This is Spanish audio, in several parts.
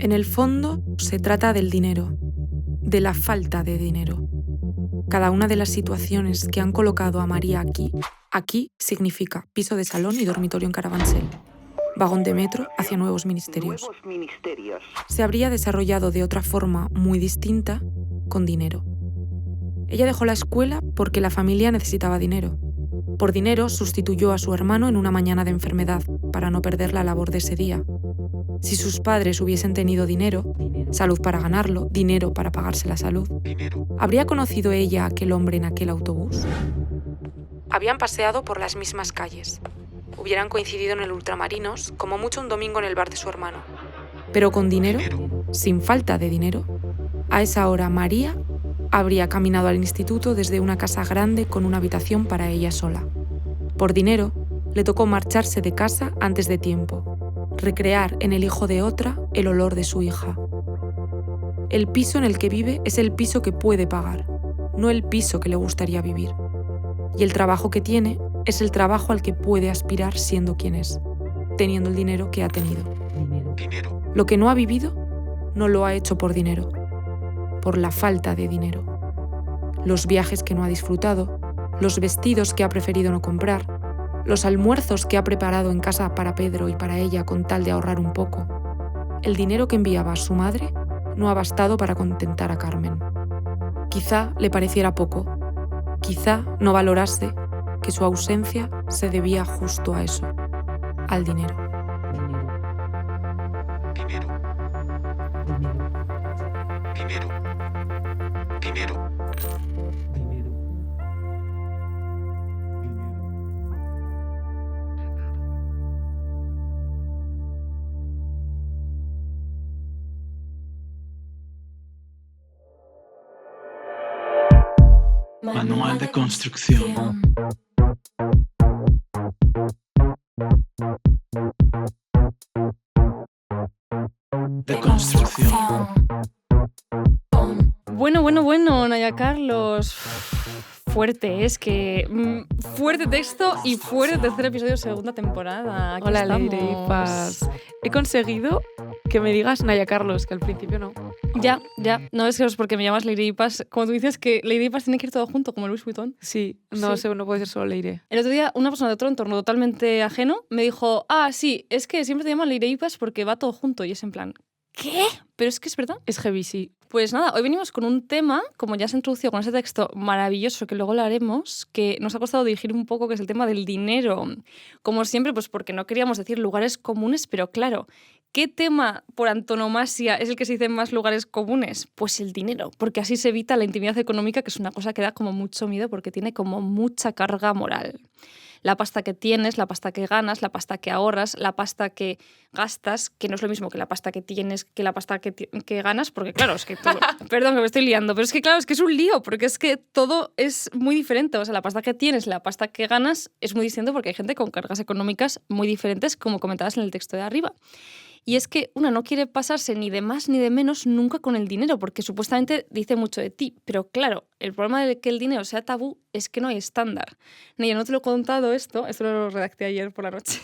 En el fondo, se trata del dinero, de la falta de dinero. Cada una de las situaciones que han colocado a María aquí significa piso de salón y dormitorio en Carabanchel, vagón de metro hacia nuevos ministerios. Se habría desarrollado de otra forma muy distinta, con dinero. Ella dejó la escuela porque la familia necesitaba dinero. Por dinero sustituyó a su hermano en una mañana de enfermedad para no perder la labor de ese día. Si sus padres hubiesen tenido dinero, salud para ganarlo, dinero para pagarse la salud, ¿habría conocido ella a aquel hombre en aquel autobús? Habían paseado por las mismas calles. Hubieran coincidido en el Ultramarinos, como mucho un domingo en el bar de su hermano. Pero con dinero, sin falta de dinero, a esa hora María habría caminado al instituto desde una casa grande con una habitación para ella sola. Por dinero, le tocó marcharse de casa antes de tiempo, recrear en el hijo de otra el olor de su hija. El piso en el que vive es el piso que puede pagar, no el piso que le gustaría vivir. Y el trabajo que tiene es el trabajo al que puede aspirar siendo quien es, teniendo el dinero que ha tenido. Lo que no ha vivido, no lo ha hecho por dinero, por la falta de dinero. Los viajes que no ha disfrutado, los vestidos que ha preferido no comprar, los almuerzos que ha preparado en casa para Pedro y para ella con tal de ahorrar un poco. El dinero que enviaba a su madre no ha bastado para contentar a Carmen. Quizá le pareciera poco, quizá no valorase que su ausencia se debía justo a eso, al dinero. Manual de construcción. De construcción. Bueno, Naya Carlos. Fuerte, es que fuerte texto y fuerte tercer episodio, segunda temporada. Aquí Hola, estamos. Leire y Paz. He conseguido que me digas Naya Carlos, que al principio no. Ya. No es que es porque me llamas Leire y Paz. Como tú dices que Leire y Paz tiene que ir todo junto, como Louis Vuitton. Sí, no sé, no puede ser solo Leire. El otro día, una persona de otro entorno totalmente ajeno me dijo: sí, es que siempre te llaman Leire y Paz porque va todo junto. Y es en plan, ¿qué? Pero es que es verdad. Es heavy, sí. Pues nada, hoy venimos con un tema, como ya se introdució con ese texto maravilloso que luego lo haremos, que nos ha costado dirigir un poco, que es el tema del dinero. Como siempre, pues porque no queríamos decir lugares comunes, pero claro, ¿qué tema por antonomasia es el que se dice en más lugares comunes? Pues el dinero, porque así se evita la intimidad económica, que es una cosa que da como mucho miedo porque tiene como mucha carga moral. La pasta que tienes, la pasta que ganas, la pasta que ahorras, la pasta que gastas, que no es lo mismo que la pasta que tienes, que la pasta que ganas, porque claro, es que todo... Perdón que me estoy liando, pero es que claro, es que es un lío, porque es que todo es muy diferente. O sea, la pasta que tienes, la pasta que ganas es muy distinto porque hay gente con cargas económicas muy diferentes, como comentabas en el texto de arriba. Y es que una no quiere pasarse ni de más ni de menos nunca con el dinero, porque supuestamente dice mucho de ti. Pero claro, el problema de que el dinero sea tabú es que no hay estándar. No, yo no te lo he contado esto lo redacté ayer por la noche.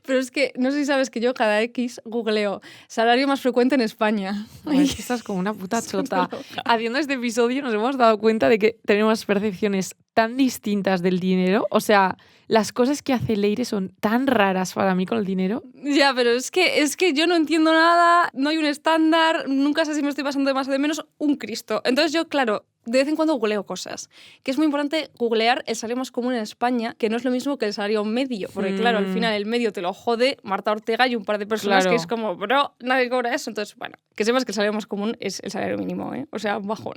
Pero es que no sé si sabes que yo cada X googleo salario más frecuente en España. Ay, es que estás como una puta chota. Haciendo este episodio nos hemos dado cuenta de que tenemos percepciones tan distintas del dinero. O sea, las cosas que hace Leire son tan raras para mí con el dinero. Ya, pero es que yo no entiendo nada, no hay un estándar, nunca sé si me estoy pasando de más o de menos, un Cristo. Entonces yo, claro, de vez en cuando googleo cosas. Que es muy importante googlear el salario más común en España, que no es lo mismo que el salario medio. Porque claro, al final el medio te lo jode Marta Ortega y un par de personas que es como, bro, nadie cobra eso. Entonces, bueno, que sepas que el salario más común es el salario mínimo, ¿eh? O sea, un bajón.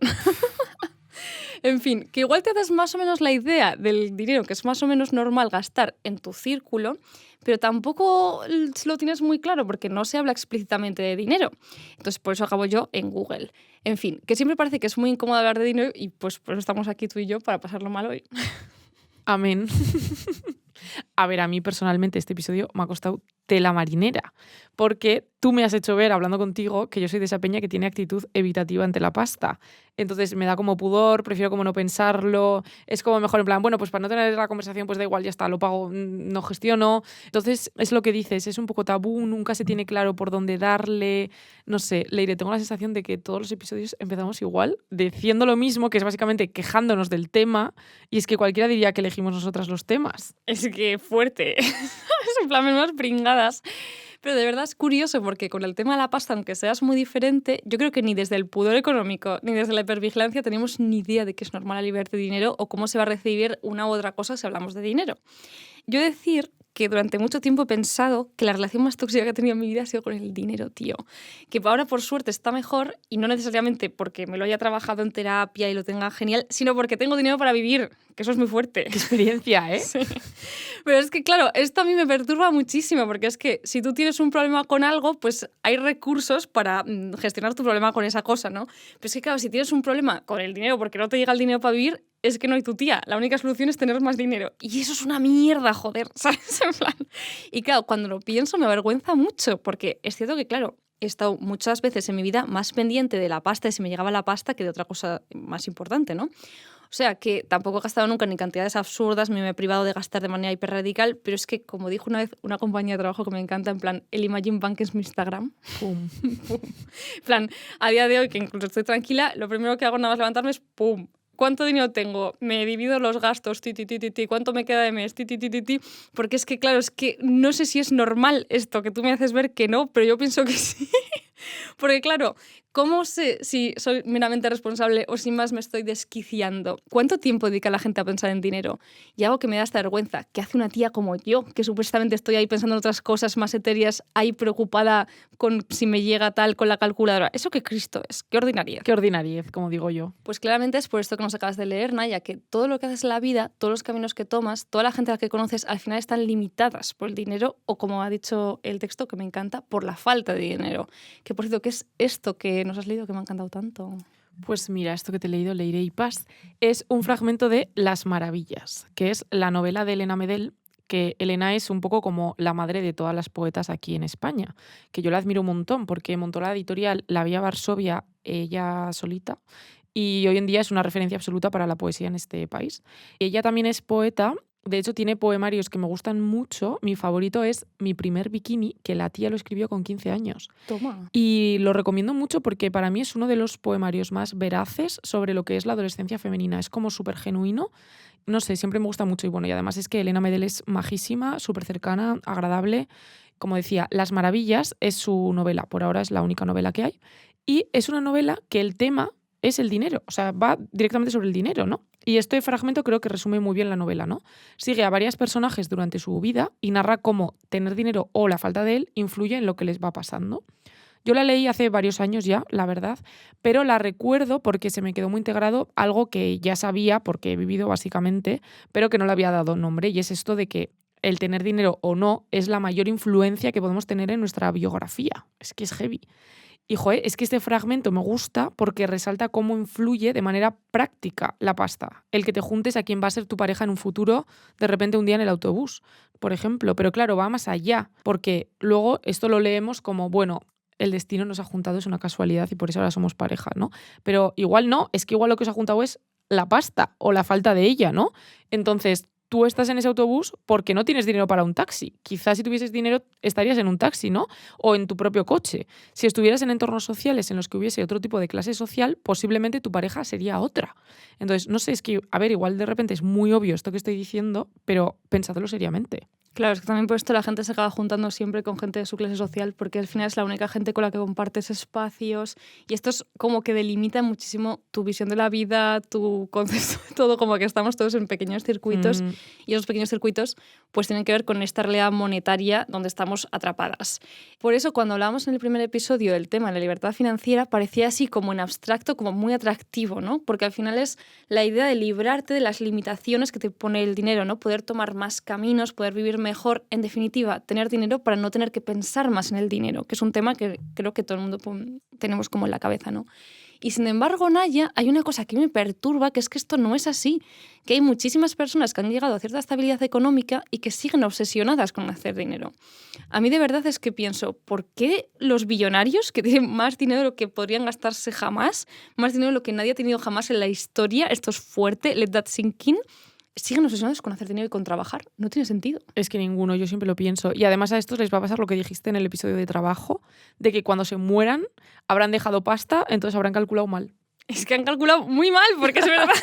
En fin, que igual te das más o menos la idea del dinero que es más o menos normal gastar en tu círculo, pero tampoco lo tienes muy claro porque no se habla explícitamente de dinero. Entonces, por eso acabo yo en Google. En fin, que siempre parece que es muy incómodo hablar de dinero y pues por eso estamos aquí tú y yo, para pasarlo mal hoy. Amén. A ver, a mí personalmente este episodio me ha costado tela marinera, porque tú me has hecho ver, hablando contigo, que yo soy de esa peña que tiene actitud evitativa ante la pasta. Entonces me da como pudor, prefiero como no pensarlo. Es como mejor en plan, bueno, pues para no tener la conversación, pues da igual, ya está, lo pago, no gestiono. Entonces es lo que dices, es un poco tabú, nunca se tiene claro por dónde darle. No sé, Leire, tengo la sensación de que todos los episodios empezamos igual, diciendo lo mismo, que es básicamente quejándonos del tema, y es que cualquiera diría que elegimos nosotras los temas. Es que fuerte. Es en plan, menos pringadas. Pero de verdad es curioso porque con el tema de la pasta, aunque seas muy diferente, yo creo que ni desde el pudor económico ni desde la hipervigilancia tenemos ni idea de que es normal aliviarte dinero o cómo se va a recibir una u otra cosa si hablamos de dinero. Yo decir que durante mucho tiempo he pensado que la relación más tóxica que he tenido en mi vida ha sido con el dinero, tío. Que ahora, por suerte, está mejor y no necesariamente porque me lo haya trabajado en terapia y lo tenga genial, sino porque tengo dinero para vivir, que eso es muy fuerte. Qué experiencia, ¿eh? Sí. Pero es que, claro, esto a mí me perturba muchísimo porque es que si tú tienes un problema con algo, pues hay recursos para gestionar tu problema con esa cosa, ¿no? Pero es que, claro, si tienes un problema con el dinero porque no te llega el dinero para vivir, es que no hay tu tía. La única solución es tener más dinero. Y eso es una mierda, joder, ¿sabes? En plan. Y claro, cuando lo pienso me avergüenza mucho porque es cierto que, claro, he estado muchas veces en mi vida más pendiente de la pasta y si me llegaba la pasta que de otra cosa más importante, ¿no? O sea, que tampoco he gastado nunca ni cantidades absurdas, me he privado de gastar de manera hiperradical, pero es que, como dijo una vez una compañía de trabajo que me encanta, en plan, el Imagine Bank es mi Instagram. Pum. Pum. En plan, a día de hoy, que incluso estoy tranquila, lo primero que hago nada más levantarme es ¡pum! ¿Cuánto dinero tengo? Me divido los gastos, ¿cuánto me queda de mes? Porque es que, claro, es que no sé si es normal esto, que tú me haces ver que no, pero yo pienso que sí. Porque, claro, ¿cómo sé si soy meramente responsable o si más me estoy desquiciando? ¿Cuánto tiempo dedica la gente a pensar en dinero? Y algo que me da esta vergüenza, ¿qué hace una tía como yo, que supuestamente estoy ahí pensando en otras cosas más etéreas, ahí preocupada con si me llega tal con la calculadora? ¿Eso qué Cristo es? ¿Qué ordinariedad? Qué ordinariedad, como digo yo. Pues claramente es por esto que nos acabas de leer, Naya, que todo lo que haces en la vida, todos los caminos que tomas, toda la gente a la que conoces, al final están limitadas por el dinero o, como ha dicho el texto, que me encanta, por la falta de dinero. Que, por cierto, ¿qué es esto que nos has leído que me ha encantado tanto? Pues mira, esto que te he leído, Leire y Paz, es un fragmento de Las Maravillas, que es la novela de Elena Medel, que Elena es un poco como la madre de todas las poetas aquí en España, que yo la admiro un montón porque montó la editorial La Vía Varsovia ella solita y hoy en día es una referencia absoluta para la poesía en este país. Ella también es poeta. De hecho, tiene poemarios que me gustan mucho. Mi favorito es Mi primer bikini, que la tía lo escribió con 15 años. Toma. Y lo recomiendo mucho porque para mí es uno de los poemarios más veraces sobre lo que es la adolescencia femenina. Es como súper genuino. No sé, siempre me gusta mucho. Y bueno, y además es que Elena Medel es majísima, súper cercana, agradable. Como decía, Las Maravillas es su novela. Por ahora es la única novela que hay. Y es una novela que el tema es el dinero. O sea, va directamente sobre el dinero, ¿no? Y este fragmento creo que resume muy bien la novela, ¿no? Sigue a varias personajes durante su vida y narra cómo tener dinero o la falta de él influye en lo que les va pasando. Yo la leí hace varios años ya, la verdad, pero la recuerdo porque se me quedó muy integrado algo que ya sabía, porque he vivido básicamente, pero que no le había dado nombre, y es esto de que el tener dinero o no es la mayor influencia que podemos tener en nuestra biografía. Es que es heavy. Y, joder, es que este fragmento me gusta porque resalta cómo influye de manera práctica la pasta. El que te juntes a quien va a ser tu pareja en un futuro, de repente un día en el autobús, por ejemplo. Pero claro, va más allá, porque luego esto lo leemos como, bueno, el destino nos ha juntado, es una casualidad y por eso ahora somos pareja, ¿no? Pero igual no, es que igual lo que os ha juntado es la pasta o la falta de ella, ¿no? Entonces, tú estás en ese autobús porque no tienes dinero para un taxi. Quizás si tuvieses dinero estarías en un taxi, ¿no? O en tu propio coche. Si estuvieras en entornos sociales en los que hubiese otro tipo de clase social, posiblemente tu pareja sería otra. Entonces, no sé, es que, a ver, igual de repente es muy obvio esto que estoy diciendo, pero pensadlo seriamente. Claro, es que también por esto la gente se acaba juntando siempre con gente de su clase social porque al final es la única gente con la que compartes espacios y esto es como que delimita muchísimo tu visión de la vida, tu concepto, todo como que estamos todos en pequeños circuitos y esos pequeños circuitos pues tienen que ver con esta realidad monetaria donde estamos atrapadas. Por eso cuando hablábamos en el primer episodio del tema de la libertad financiera parecía así como en abstracto, como muy atractivo, ¿no? Porque al final es la idea de librarte de las limitaciones que te pone el dinero, ¿no? Poder tomar más caminos, poder vivir mejor, en definitiva, tener dinero para no tener que pensar más en el dinero, que es un tema que creo que todo el mundo tenemos como en la cabeza, ¿no? Y sin embargo, Naya, hay una cosa que me perturba, que es que esto no es así, que hay muchísimas personas que han llegado a cierta estabilidad económica y que siguen obsesionadas con hacer dinero. A mí de verdad es que pienso, ¿por qué los billonarios, que tienen más dinero de lo que podrían gastarse jamás, más dinero de lo que nadie ha tenido jamás en la historia, esto es fuerte, let that sink in, siguen obsesionados con hacer dinero y con trabajar? No tiene sentido. Es que ninguno, yo siempre lo pienso. Y además a estos les va a pasar lo que dijiste en el episodio de trabajo, de que cuando se mueran habrán dejado pasta, entonces habrán calculado mal. Es que han calculado muy mal, porque es verdad.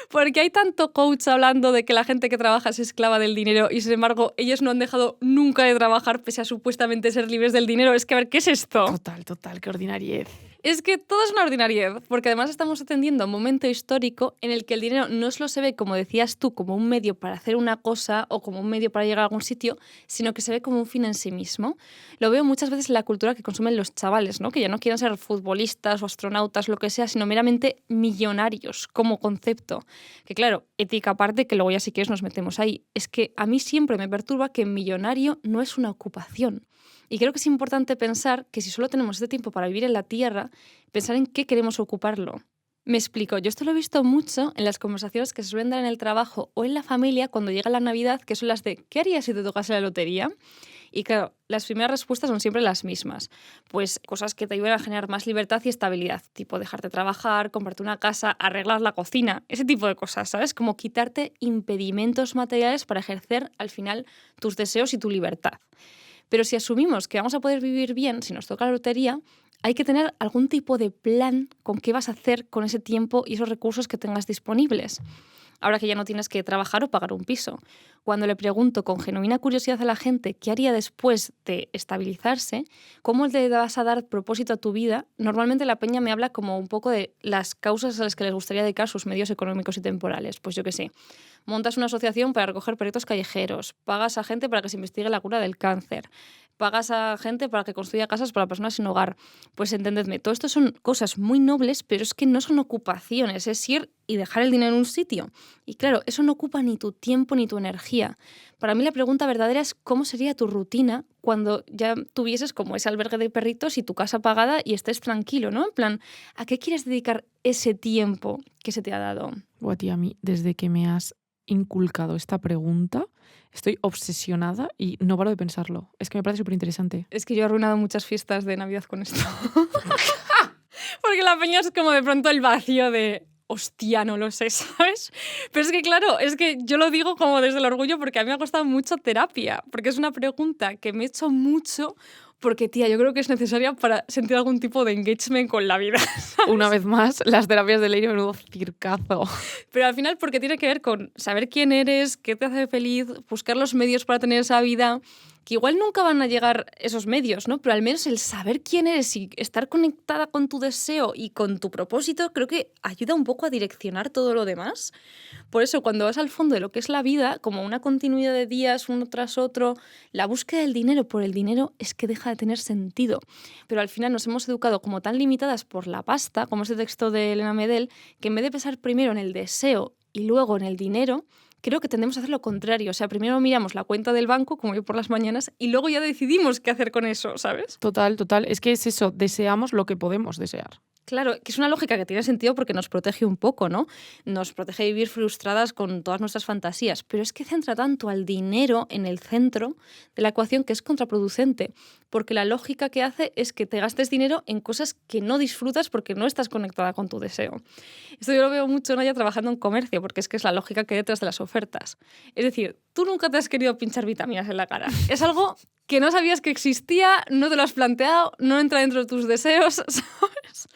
Porque hay tanto coach hablando de que la gente que trabaja es esclava del dinero y, sin embargo, ellos no han dejado nunca de trabajar pese a supuestamente ser libres del dinero. Es que, a ver, ¿qué es esto? Total, qué ordinariez. Es que todo es una ordinariedad, porque además estamos atendiendo a un momento histórico en el que el dinero no solo se ve, como decías tú, como un medio para hacer una cosa o como un medio para llegar a algún sitio, sino que se ve como un fin en sí mismo. Lo veo muchas veces en la cultura que consumen los chavales, ¿no? Que ya no quieren ser futbolistas o astronautas, lo que sea, sino meramente millonarios como concepto. Que claro, ética aparte, que luego ya si quieres nos metemos ahí. Es que a mí siempre me perturba que millonario no es una ocupación. Y creo que es importante pensar que si solo tenemos este tiempo para vivir en la Tierra, pensar en qué queremos ocuparlo. Me explico, yo esto lo he visto mucho en las conversaciones que se suelen dar en el trabajo o en la familia cuando llega la Navidad, que son las de ¿qué harías si te tocase la lotería? Y claro, las primeras respuestas son siempre las mismas. Pues cosas que te ayuden a generar más libertad y estabilidad, tipo dejarte trabajar, comprarte una casa, arreglar la cocina, ese tipo de cosas, ¿sabes? Como quitarte impedimentos materiales para ejercer al final tus deseos y tu libertad. Pero si asumimos que vamos a poder vivir bien si nos toca la lotería, hay que tener algún tipo de plan con qué vas a hacer con ese tiempo y esos recursos que tengas disponibles. Ahora que ya no tienes que trabajar o pagar un piso. Cuando le pregunto con genuina curiosidad a la gente qué haría después de estabilizarse, cómo le vas a dar propósito a tu vida, normalmente la peña me habla como un poco de las causas a las que les gustaría dedicar sus medios económicos y temporales. Pues yo qué sé, montas una asociación para recoger perritos callejeros, pagas a gente para que se investigue la cura del cáncer, pagas a gente para que construya casas para personas sin hogar. Pues entendedme, todo esto son cosas muy nobles, pero es que no son ocupaciones, es ir y dejar el dinero en un sitio. Y claro, eso no ocupa ni tu tiempo ni tu energía. Para mí la pregunta verdadera es cómo sería tu rutina cuando ya tuvieses como ese albergue de perritos y tu casa pagada y estés tranquilo, ¿no? En plan, ¿a qué quieres dedicar ese tiempo que se te ha dado? Buah, tía, a mí, desde que me has inculcado esta pregunta, estoy obsesionada y no paro de pensarlo. Es que me parece súper interesante. Es que yo he arruinado muchas fiestas de Navidad con esto. Porque la peña es como de pronto el vacío de hostia, no lo sé, ¿sabes? Pero es que claro, es que yo lo digo como desde el orgullo porque a mí me ha costado mucho terapia, porque es una pregunta que me he hecho mucho porque, tía, yo creo que es necesaria para sentir algún tipo de engagement con la vida, ¿sabes? Una vez más, las terapias de Leire, menudo circazo. Pero al final porque tiene que ver con saber quién eres, qué te hace feliz, buscar los medios para tener esa vida, que igual nunca van a llegar esos medios, ¿no? Pero al menos el saber quién eres y estar conectada con tu deseo y con tu propósito creo que ayuda un poco a direccionar todo lo demás. Por eso, cuando vas al fondo de lo que es la vida, como una continuidad de días uno tras otro, la búsqueda del dinero por el dinero es que deja de tener sentido. Pero al final nos hemos educado como tan limitadas por la pasta, como ese texto de Elena Medel, que en vez de pensar primero en el deseo y luego en el dinero, creo que tendemos a hacer lo contrario. O sea, primero miramos la cuenta del banco, como yo por las mañanas, y luego ya decidimos qué hacer con eso, ¿sabes? Total. Es que es eso, deseamos lo que podemos desear. Claro, que es una lógica que tiene sentido porque nos protege un poco, ¿no? Nos protege de vivir frustradas con todas nuestras fantasías, pero es que centra tanto al dinero en el centro de la ecuación que es contraproducente, porque la lógica que hace es que te gastes dinero en cosas que no disfrutas porque no estás conectada con tu deseo. Esto yo lo veo mucho, Naya, trabajando en comercio, porque es que es la lógica que hay detrás de las ofertas. Es decir, tú nunca te has querido pinchar vitaminas en la cara. Es algo que no sabías que existía, no te lo has planteado, no entra dentro de tus deseos, ¿sabes?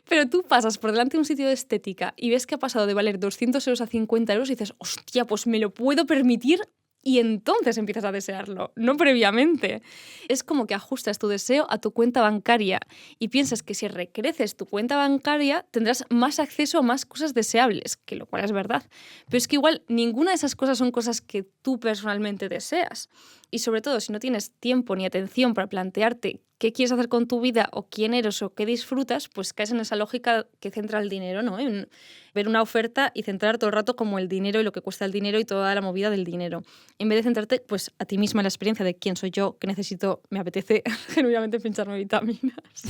Pero tú pasas por delante de un sitio de estética y ves que ha pasado de valer 200 euros a 50 euros y dices, hostia, pues me lo puedo permitir, y entonces empiezas a desearlo, no previamente. Es como que ajustas tu deseo a tu cuenta bancaria y piensas que si recreces tu cuenta bancaria tendrás más acceso a más cosas deseables, que lo cual es verdad. Pero es que igual ninguna de esas cosas son cosas que tú personalmente deseas. Y sobre todo, si no tienes tiempo ni atención para plantearte qué quieres hacer con tu vida o quién eres o qué disfrutas, pues caes en esa lógica que centra el dinero, ¿no? En ver una oferta y centrar todo el rato como el dinero y lo que cuesta el dinero y toda la movida del dinero. En vez de centrarte pues a ti misma en la experiencia de quién soy yo, qué necesito, me apetece genuinamente pincharme vitaminas.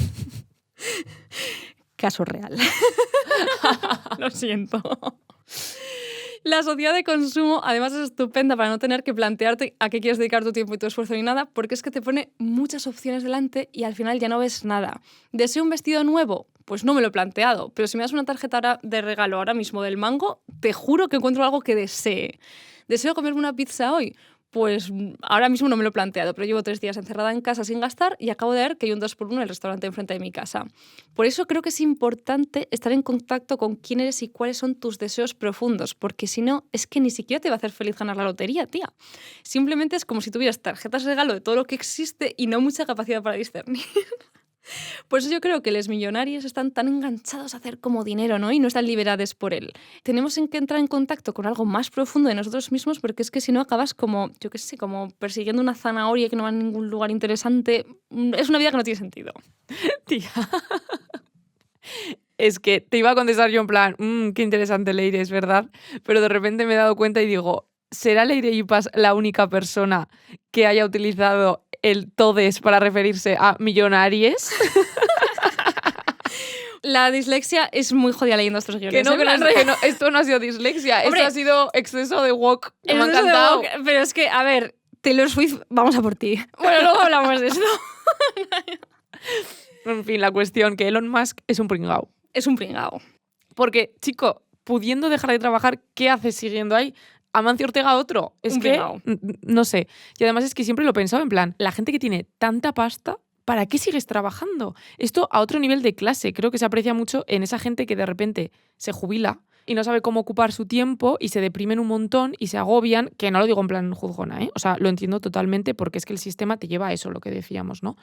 Caso real. Lo siento. La sociedad de consumo, además, es estupenda para no tener que plantearte a qué quieres dedicar tu tiempo y tu esfuerzo ni nada, porque es que te pone muchas opciones delante y al final ya no ves nada. ¿Deseo un vestido nuevo? Pues no me lo he planteado, pero si me das una tarjeta de regalo ahora mismo del Mango, te juro que encuentro algo que desee. ¿Deseo comerme una pizza hoy? Pues ahora mismo no me lo he planteado, pero llevo 3 días encerrada en casa sin gastar y acabo de ver que hay un 2x1 en el restaurante enfrente de mi casa. Por eso creo que es importante estar en contacto con quién eres y cuáles son tus deseos profundos, porque si no, es que ni siquiera te va a hacer feliz ganar la lotería, tía. Simplemente es como si tuvieras tarjetas de regalo de todo lo que existe y no mucha capacidad para discernir. Por eso yo creo que los millonarios están tan enganchados a hacer como dinero, ¿no? Y no están liberados por él. Tenemos que entrar en contacto con algo más profundo de nosotros mismos, porque es que si no acabas como, yo qué sé, como persiguiendo una zanahoria que no va a ningún lugar interesante. Es una vida que no tiene sentido. Tía. Es que te iba a contestar yo en plan, qué interesante Leire, es verdad, pero de repente me he dado cuenta y digo, ¿será Leire Yipas la única persona que haya utilizado el todes para referirse a millonaries? La dislexia es muy jodida leyendo estos guiones. Que no, esto no ha sido dislexia, Hombre, esto ha sido exceso de woke. Me ha encantado. Pero es que, a ver, Taylor Swift, vamos a por ti. Bueno, luego hablamos de esto. En fin, la cuestión, que Elon Musk es un pringao. Es un pringao. Porque, chico, pudiendo dejar de trabajar, ¿qué haces siguiendo ahí? Amancio Ortega otro. Es que, no sé. Y además es que siempre lo he pensado en plan, la gente que tiene tanta pasta, ¿para qué sigues trabajando? Esto a otro nivel de clase. Creo que se aprecia mucho en esa gente que de repente se jubila y no sabe cómo ocupar su tiempo y se deprimen un montón y se agobian, que no lo digo en plan juzgona, ¿eh? O sea, lo entiendo totalmente porque es que el sistema te lleva a eso, lo que decíamos, ¿no?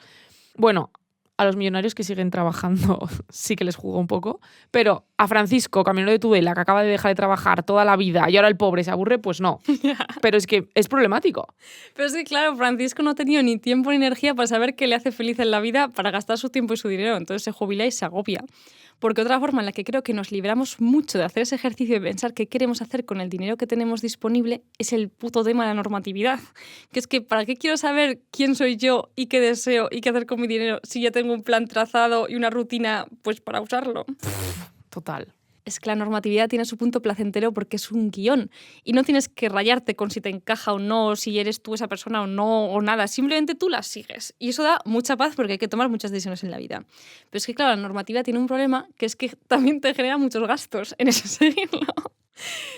Bueno, a los millonarios que siguen trabajando sí que les juzgo un poco, pero a Francisco, camionero de Tudela, que acaba de dejar de trabajar toda la vida y ahora el pobre se aburre, pues no. Pero es que es problemático. Pero es que, claro, Francisco no ha tenido ni tiempo ni energía para saber qué le hace feliz en la vida para gastar su tiempo y su dinero, entonces se jubila y se agobia. Porque otra forma en la que creo que nos libramos mucho de hacer ese ejercicio de pensar qué queremos hacer con el dinero que tenemos disponible es el puto tema de la normatividad. Que es que, ¿para qué quiero saber quién soy yo y qué deseo y qué hacer con mi dinero si ya tengo un plan trazado y una rutina pues para usarlo? Total. Es que la normatividad tiene su punto placentero porque es un guión y no tienes que rayarte con si te encaja o no, si eres tú esa persona o no, o nada. Simplemente tú la sigues. Y eso da mucha paz porque hay que tomar muchas decisiones en la vida. Pero es que, claro, la normativa tiene un problema que es que también te genera muchos gastos en ese seguirlo.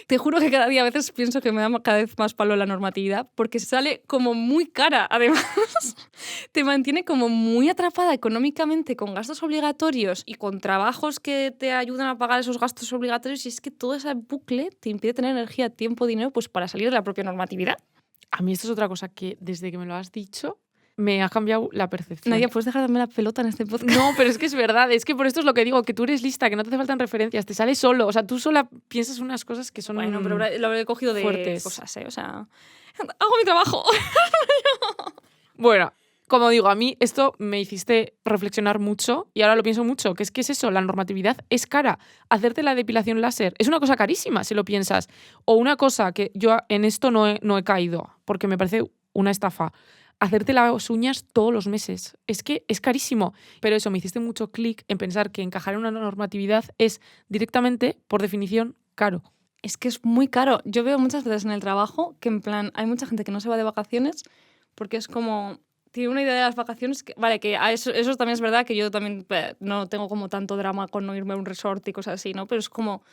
Te juro que cada día a veces pienso que me da cada vez más palo la normatividad porque sale como muy cara. Además, te mantiene como muy atrapada económicamente con gastos obligatorios y con trabajos que te ayudan a pagar esos gastos obligatorios y es que todo ese bucle te impide tener energía, tiempo, dinero pues para salir de la propia normatividad. A mí esto es otra cosa que desde que me lo has dicho me ha cambiado la percepción. Nadia, ¿puedes dejar de darme la pelota en este podcast? No, pero es que es verdad. Es que por esto es lo que digo, que tú eres lista, que no te hace faltan referencias, te sale solo. O sea, tú sola piensas unas cosas que son bueno, pero lo he cogido de fuertes. Cosas, ¿eh? O sea, hago mi trabajo. Bueno, como digo, a mí esto me hiciste reflexionar mucho y ahora lo pienso mucho, que es eso, la normatividad es cara. Hacerte la depilación láser es una cosa carísima, si lo piensas. O una cosa que yo en esto no he caído, porque me parece una estafa. Hacerte las uñas todos los meses. Es que es carísimo. Pero eso, me hiciste mucho clic en pensar que encajar en una normatividad es directamente, por definición, caro. Es que es muy caro. Yo veo muchas veces en el trabajo que en plan hay mucha gente que no se va de vacaciones porque es como... Tiene una idea de las vacaciones que... Vale, que eso también es verdad que yo también no tengo como tanto drama con no irme a un resort y cosas así, ¿no? Pero es como...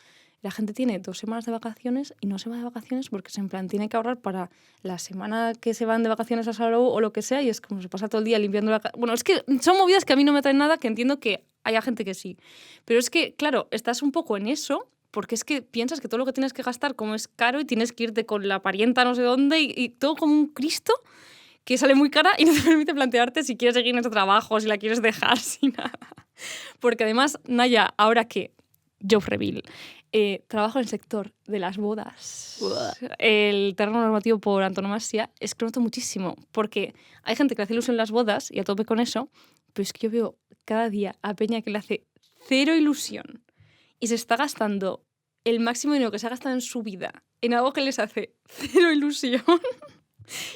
La gente tiene 2 semanas de vacaciones y no se va de vacaciones porque en plan tiene que ahorrar para la semana que se van de vacaciones a Salou o lo que sea y es como se pasa todo el día limpiando la casa. Bueno, es que son movidas que a mí no me traen nada, que entiendo que haya gente que sí. Pero es que, claro, estás un poco en eso porque es que piensas que todo lo que tienes que gastar como es caro y tienes que irte con la parienta no sé dónde y todo como un Cristo que sale muy cara y no te permite plantearte si quieres seguir en ese trabajo, si la quieres dejar, si nada. Porque además, Naya, ahora que Jofreville... trabajo en el sector de las bodas. El terreno normativo por antonomasia es que noto muchísimo, porque hay gente que le hace ilusión las bodas y a tope con eso, pero es que yo veo cada día a peña que le hace cero ilusión y se está gastando el máximo dinero que se ha gastado en su vida en algo que les hace cero ilusión.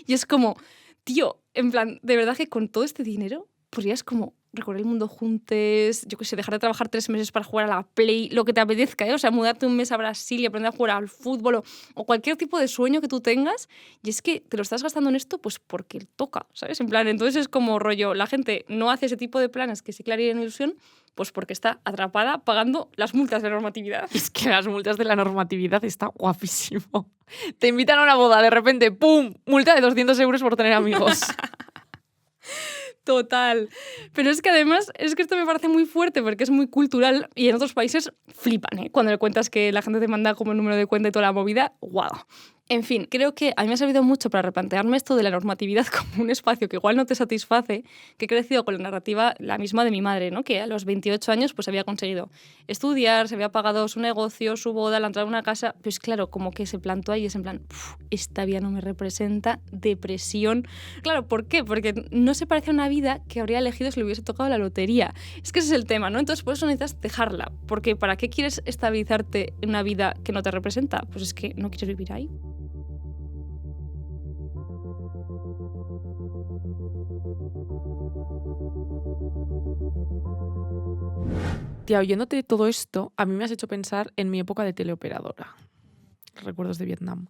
Y es como, tío, en plan, de verdad que con todo este dinero podrías como recorrer el mundo juntos, yo qué sé, dejar de trabajar 3 meses para jugar a la Play, lo que te apetezca, ¿eh? O sea, mudarte un mes a Brasil y aprender a jugar al fútbol o cualquier tipo de sueño que tú tengas, y es que te lo estás gastando en esto pues porque toca, ¿sabes? En plan, entonces es como rollo, la gente no hace ese tipo de planes que sí que le harían ilusión, pues porque está atrapada pagando las multas de normatividad. Es que las multas de la normatividad está guapísimo. Te invitan a una boda, de repente, ¡pum! Multa de 200 euros por tener amigos. Total. Pero es que además, es que esto me parece muy fuerte porque es muy cultural y en otros países flipan, ¿eh? Cuando le cuentas que la gente te manda como el número de cuenta y toda la movida, ¡guau! En fin, creo que a mí me ha servido mucho para replantearme esto de la normatividad como un espacio que igual no te satisface, que he crecido con la narrativa la misma de mi madre, ¿no? Que a los 28 años pues había conseguido estudiar, se había pagado su negocio, su boda, la entrada a una casa. Pues claro, como que se plantó ahí y es en plan, esta vida no me representa, depresión. Claro, ¿por qué? Porque no se parece a una vida que habría elegido si le hubiese tocado la lotería. Es que ese es el tema, ¿no? Entonces por eso necesitas dejarla, porque ¿para qué quieres estabilizarte en una vida que no te representa? Pues es que no quieres vivir ahí. Tía, oyéndote todo esto, a mí me has hecho pensar en mi época de teleoperadora. Recuerdos de Vietnam.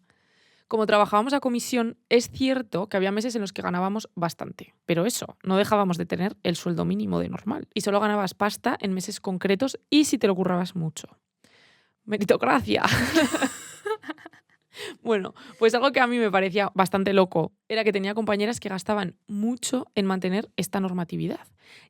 Como trabajábamos a comisión, es cierto que había meses en los que ganábamos bastante. Pero eso, no dejábamos de tener el sueldo mínimo de normal. Y solo ganabas pasta en meses concretos y si te lo currabas mucho. Meritocracia. Bueno, pues algo que a mí me parecía bastante loco era que tenía compañeras que gastaban mucho en mantener esta normatividad.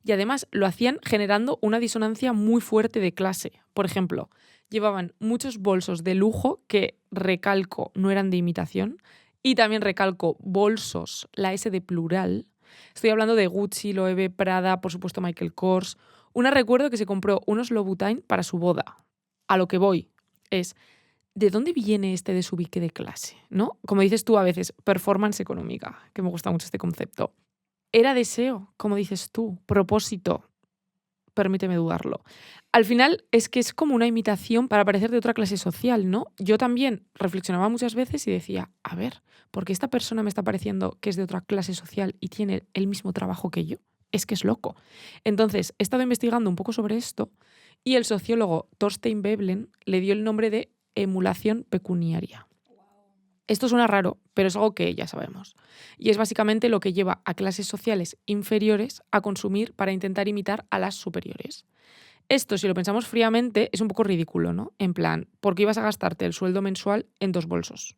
Y además lo hacían generando una disonancia muy fuerte de clase. Por ejemplo, llevaban muchos bolsos de lujo que, recalco, no eran de imitación. Y también recalco, bolsos, la S de plural. Estoy hablando de Gucci, Loewe, Prada, por supuesto Michael Kors. Una recuerdo que se compró unos Louboutin para su boda. A lo que voy es, ¿de dónde viene este desubique de clase? ¿No? Como dices tú a veces, performance económica, que me gusta mucho este concepto. ¿Era deseo, como dices tú? ¿Propósito? Permíteme dudarlo. Al final es que es como una imitación para parecer de otra clase social, ¿no? Yo también reflexionaba muchas veces y decía, a ver, ¿por qué esta persona me está pareciendo que es de otra clase social y tiene el mismo trabajo que yo? Es que es loco. Entonces, he estado investigando un poco sobre esto y el sociólogo Thorstein Veblen le dio el nombre de emulación pecuniaria. Esto suena raro, pero es algo que ya sabemos. Y es básicamente lo que lleva a clases sociales inferiores a consumir para intentar imitar a las superiores. Esto, si lo pensamos fríamente, es un poco ridículo, ¿no? En plan, ¿por qué ibas a gastarte el sueldo mensual en 2 bolsos?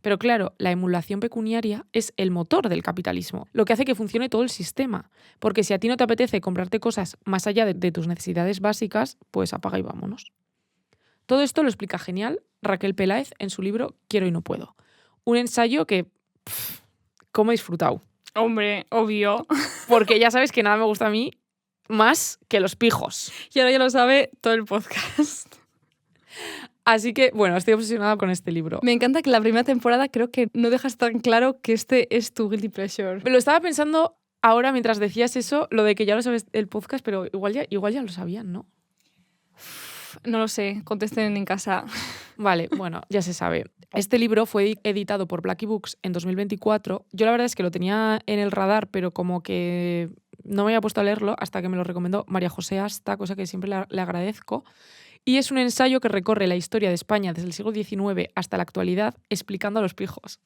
Pero claro, la emulación pecuniaria es el motor del capitalismo, lo que hace que funcione todo el sistema. Porque si a ti no te apetece comprarte cosas más allá de tus necesidades básicas, pues apaga y vámonos. Todo esto lo explica genial Raquel Peláez en su libro Quiero y no puedo. Un ensayo que, ¿cómo he disfrutado? Hombre, obvio. Porque ya sabes que nada me gusta a mí más que los pijos. Y ahora ya lo sabe todo el podcast. Así que, bueno, estoy obsesionada con este libro. Me encanta que la primera temporada creo que no dejas tan claro que este es tu guilty pleasure. Me lo estaba pensando ahora mientras decías eso, lo de que ya lo sabes el podcast, pero igual ya lo sabían, ¿no? No lo sé, contesten en casa. Vale, bueno, ya se sabe. Este libro fue editado por Blackie Books en 2024. Yo la verdad es que lo tenía en el radar, pero como que no me había puesto a leerlo hasta que me lo recomendó María José Asta, cosa que siempre le agradezco. Y es un ensayo que recorre la historia de España desde el siglo XIX hasta la actualidad, explicando a los pijos.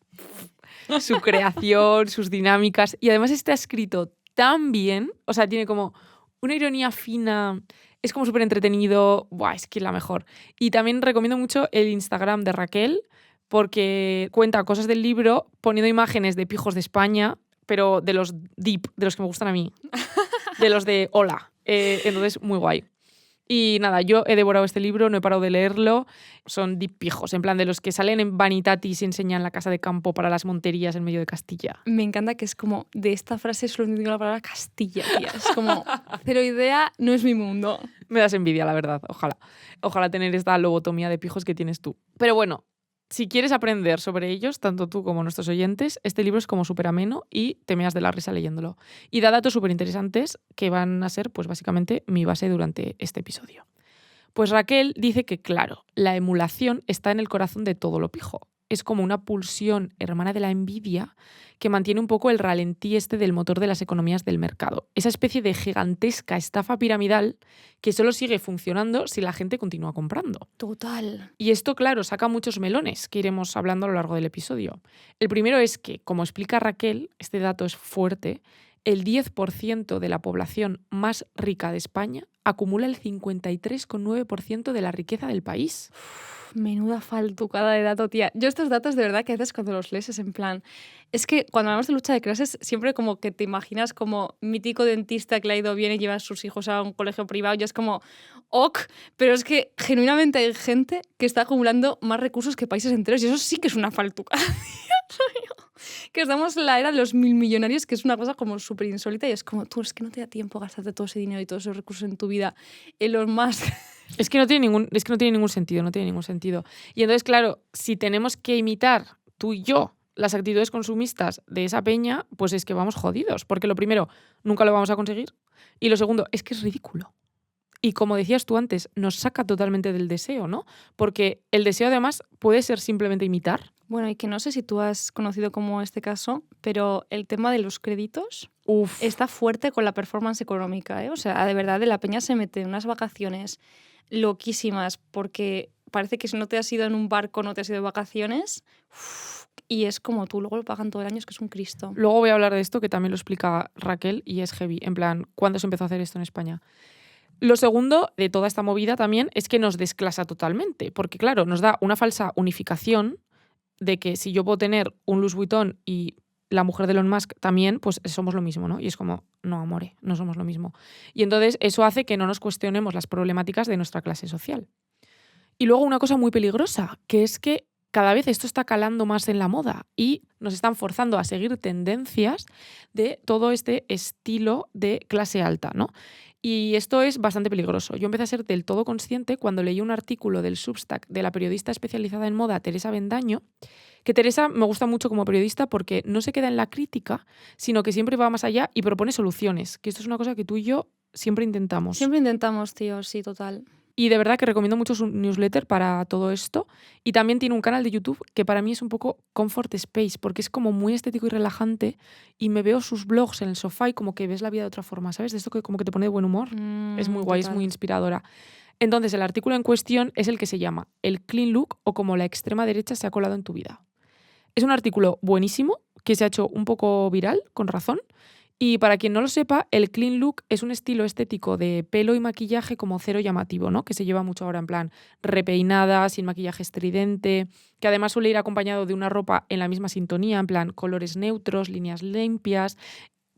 Su creación, sus dinámicas. Y además está escrito tan bien, o sea, tiene como una ironía fina, es como súper entretenido. Buah, es que es la mejor. Y también recomiendo mucho el Instagram de Raquel, porque cuenta cosas del libro poniendo imágenes de pijos de España, pero de los deep, de los que me gustan a mí. De los de hola. Entonces, muy guay. Y nada, yo he devorado este libro, no he parado de leerlo. Son deep pijos, en plan de los que salen en Vanitatis y enseñan la casa de campo para las monterías en medio de Castilla. Me encanta que es como, de esta frase solo entiendo la palabra Castilla, tía. Es como, cero idea, no es mi mundo. Me das envidia, la verdad. Ojalá tener esta lobotomía de pijos que tienes tú. Pero bueno, si quieres aprender sobre ellos, tanto tú como nuestros oyentes, este libro es como súper ameno y te meas de la risa leyéndolo. Y da datos súper interesantes que van a ser, pues básicamente, mi base durante este episodio. Pues Raquel dice que, claro, la emulación está en el corazón de todo lo pijo. es como una pulsión hermana de la envidia que mantiene un poco el ralentí del motor de las economías del mercado. Esa especie de gigantesca estafa piramidal que solo sigue funcionando si la gente continúa comprando. Total. Y esto, claro, saca muchos melones que iremos hablando a lo largo del episodio. El primero es que, como explica Raquel, este dato es fuerte, el 10% de la población más rica de España acumula el 53,9% de la riqueza del país. Menuda faltucada de dato, tía. Yo estos datos de verdad que a veces cuando los lees es en plan... Es que cuando hablamos de lucha de clases siempre como que te imaginas como mítico dentista que le ha ido bien y lleva a sus hijos a un colegio privado y es como ok, pero es que genuinamente hay gente que está acumulando más recursos que países enteros y eso sí que es una faltucada. Que estamos en la era de los 1000 millonarios, que es una cosa como súper insólita y es como tú, es que no te da tiempo a gastarte todo ese dinero y todos esos recursos en tu vida en los más... Es que no tiene ningún sentido, no tiene ningún sentido. Y entonces, claro, si tenemos que imitar tú y yo las actitudes consumistas de esa peña, pues es que vamos jodidos. Porque lo primero, nunca lo vamos a conseguir. Y lo segundo, es que es ridículo. Y como decías tú antes, nos saca totalmente del deseo, ¿no? Porque el deseo además puede ser simplemente imitar. Bueno, y que no sé si tú has conocido como este caso, pero el tema de los créditos está fuerte con la performance económica, ¿eh? O sea, de verdad, de la peña se mete en unas vacaciones loquísimas porque parece que si no te has ido en un barco, no te has ido de vacaciones. Y es como tú, luego lo pagan todo el año, es que es un Cristo. Luego voy a hablar de esto, que también lo explica Raquel, y es heavy. En plan, ¿cuándo se empezó a hacer esto en España? Lo segundo de toda esta movida también es que nos desclasa totalmente, porque claro, nos da una falsa unificación de que si yo puedo tener un Louis Vuitton y la mujer de Elon Musk también, pues somos lo mismo, ¿no? Y es como, no, amore, no somos lo mismo. Y entonces eso hace que no nos cuestionemos las problemáticas de nuestra clase social. Y luego una cosa muy peligrosa, que es que cada vez esto está calando más en la moda y nos están forzando a seguir tendencias de todo este estilo de clase alta, ¿no? Y esto es bastante peligroso. Yo empecé a ser del todo consciente cuando leí un artículo del Substack de la periodista especializada en moda, Teresa Bendaño, que Teresa me gusta mucho como periodista porque no se queda en la crítica, sino que siempre va más allá y propone soluciones, que esto es una cosa que tú y yo siempre intentamos. Siempre intentamos, tío, sí, total. Y de verdad que recomiendo mucho su newsletter para todo esto. Y también tiene un canal de YouTube que para mí es un poco comfort space, porque es como muy estético y relajante. Y me veo sus blogs en el sofá y como que ves la vida de otra forma, ¿sabes? De esto que como que te pone de buen humor. Es muy guay, Total. es muy inspiradora. Entonces, el artículo en cuestión es el que se llama El Clean Look o cómo la extrema derecha se ha colado en tu vida. Es un artículo buenísimo que se ha hecho un poco viral, con razón. Y para quien no lo sepa, el clean look es un estilo estético de pelo y maquillaje como cero llamativo, ¿no? Que se lleva mucho ahora en plan repeinada, sin maquillaje estridente, que además suele ir acompañado de una ropa en la misma sintonía, en plan colores neutros, líneas limpias,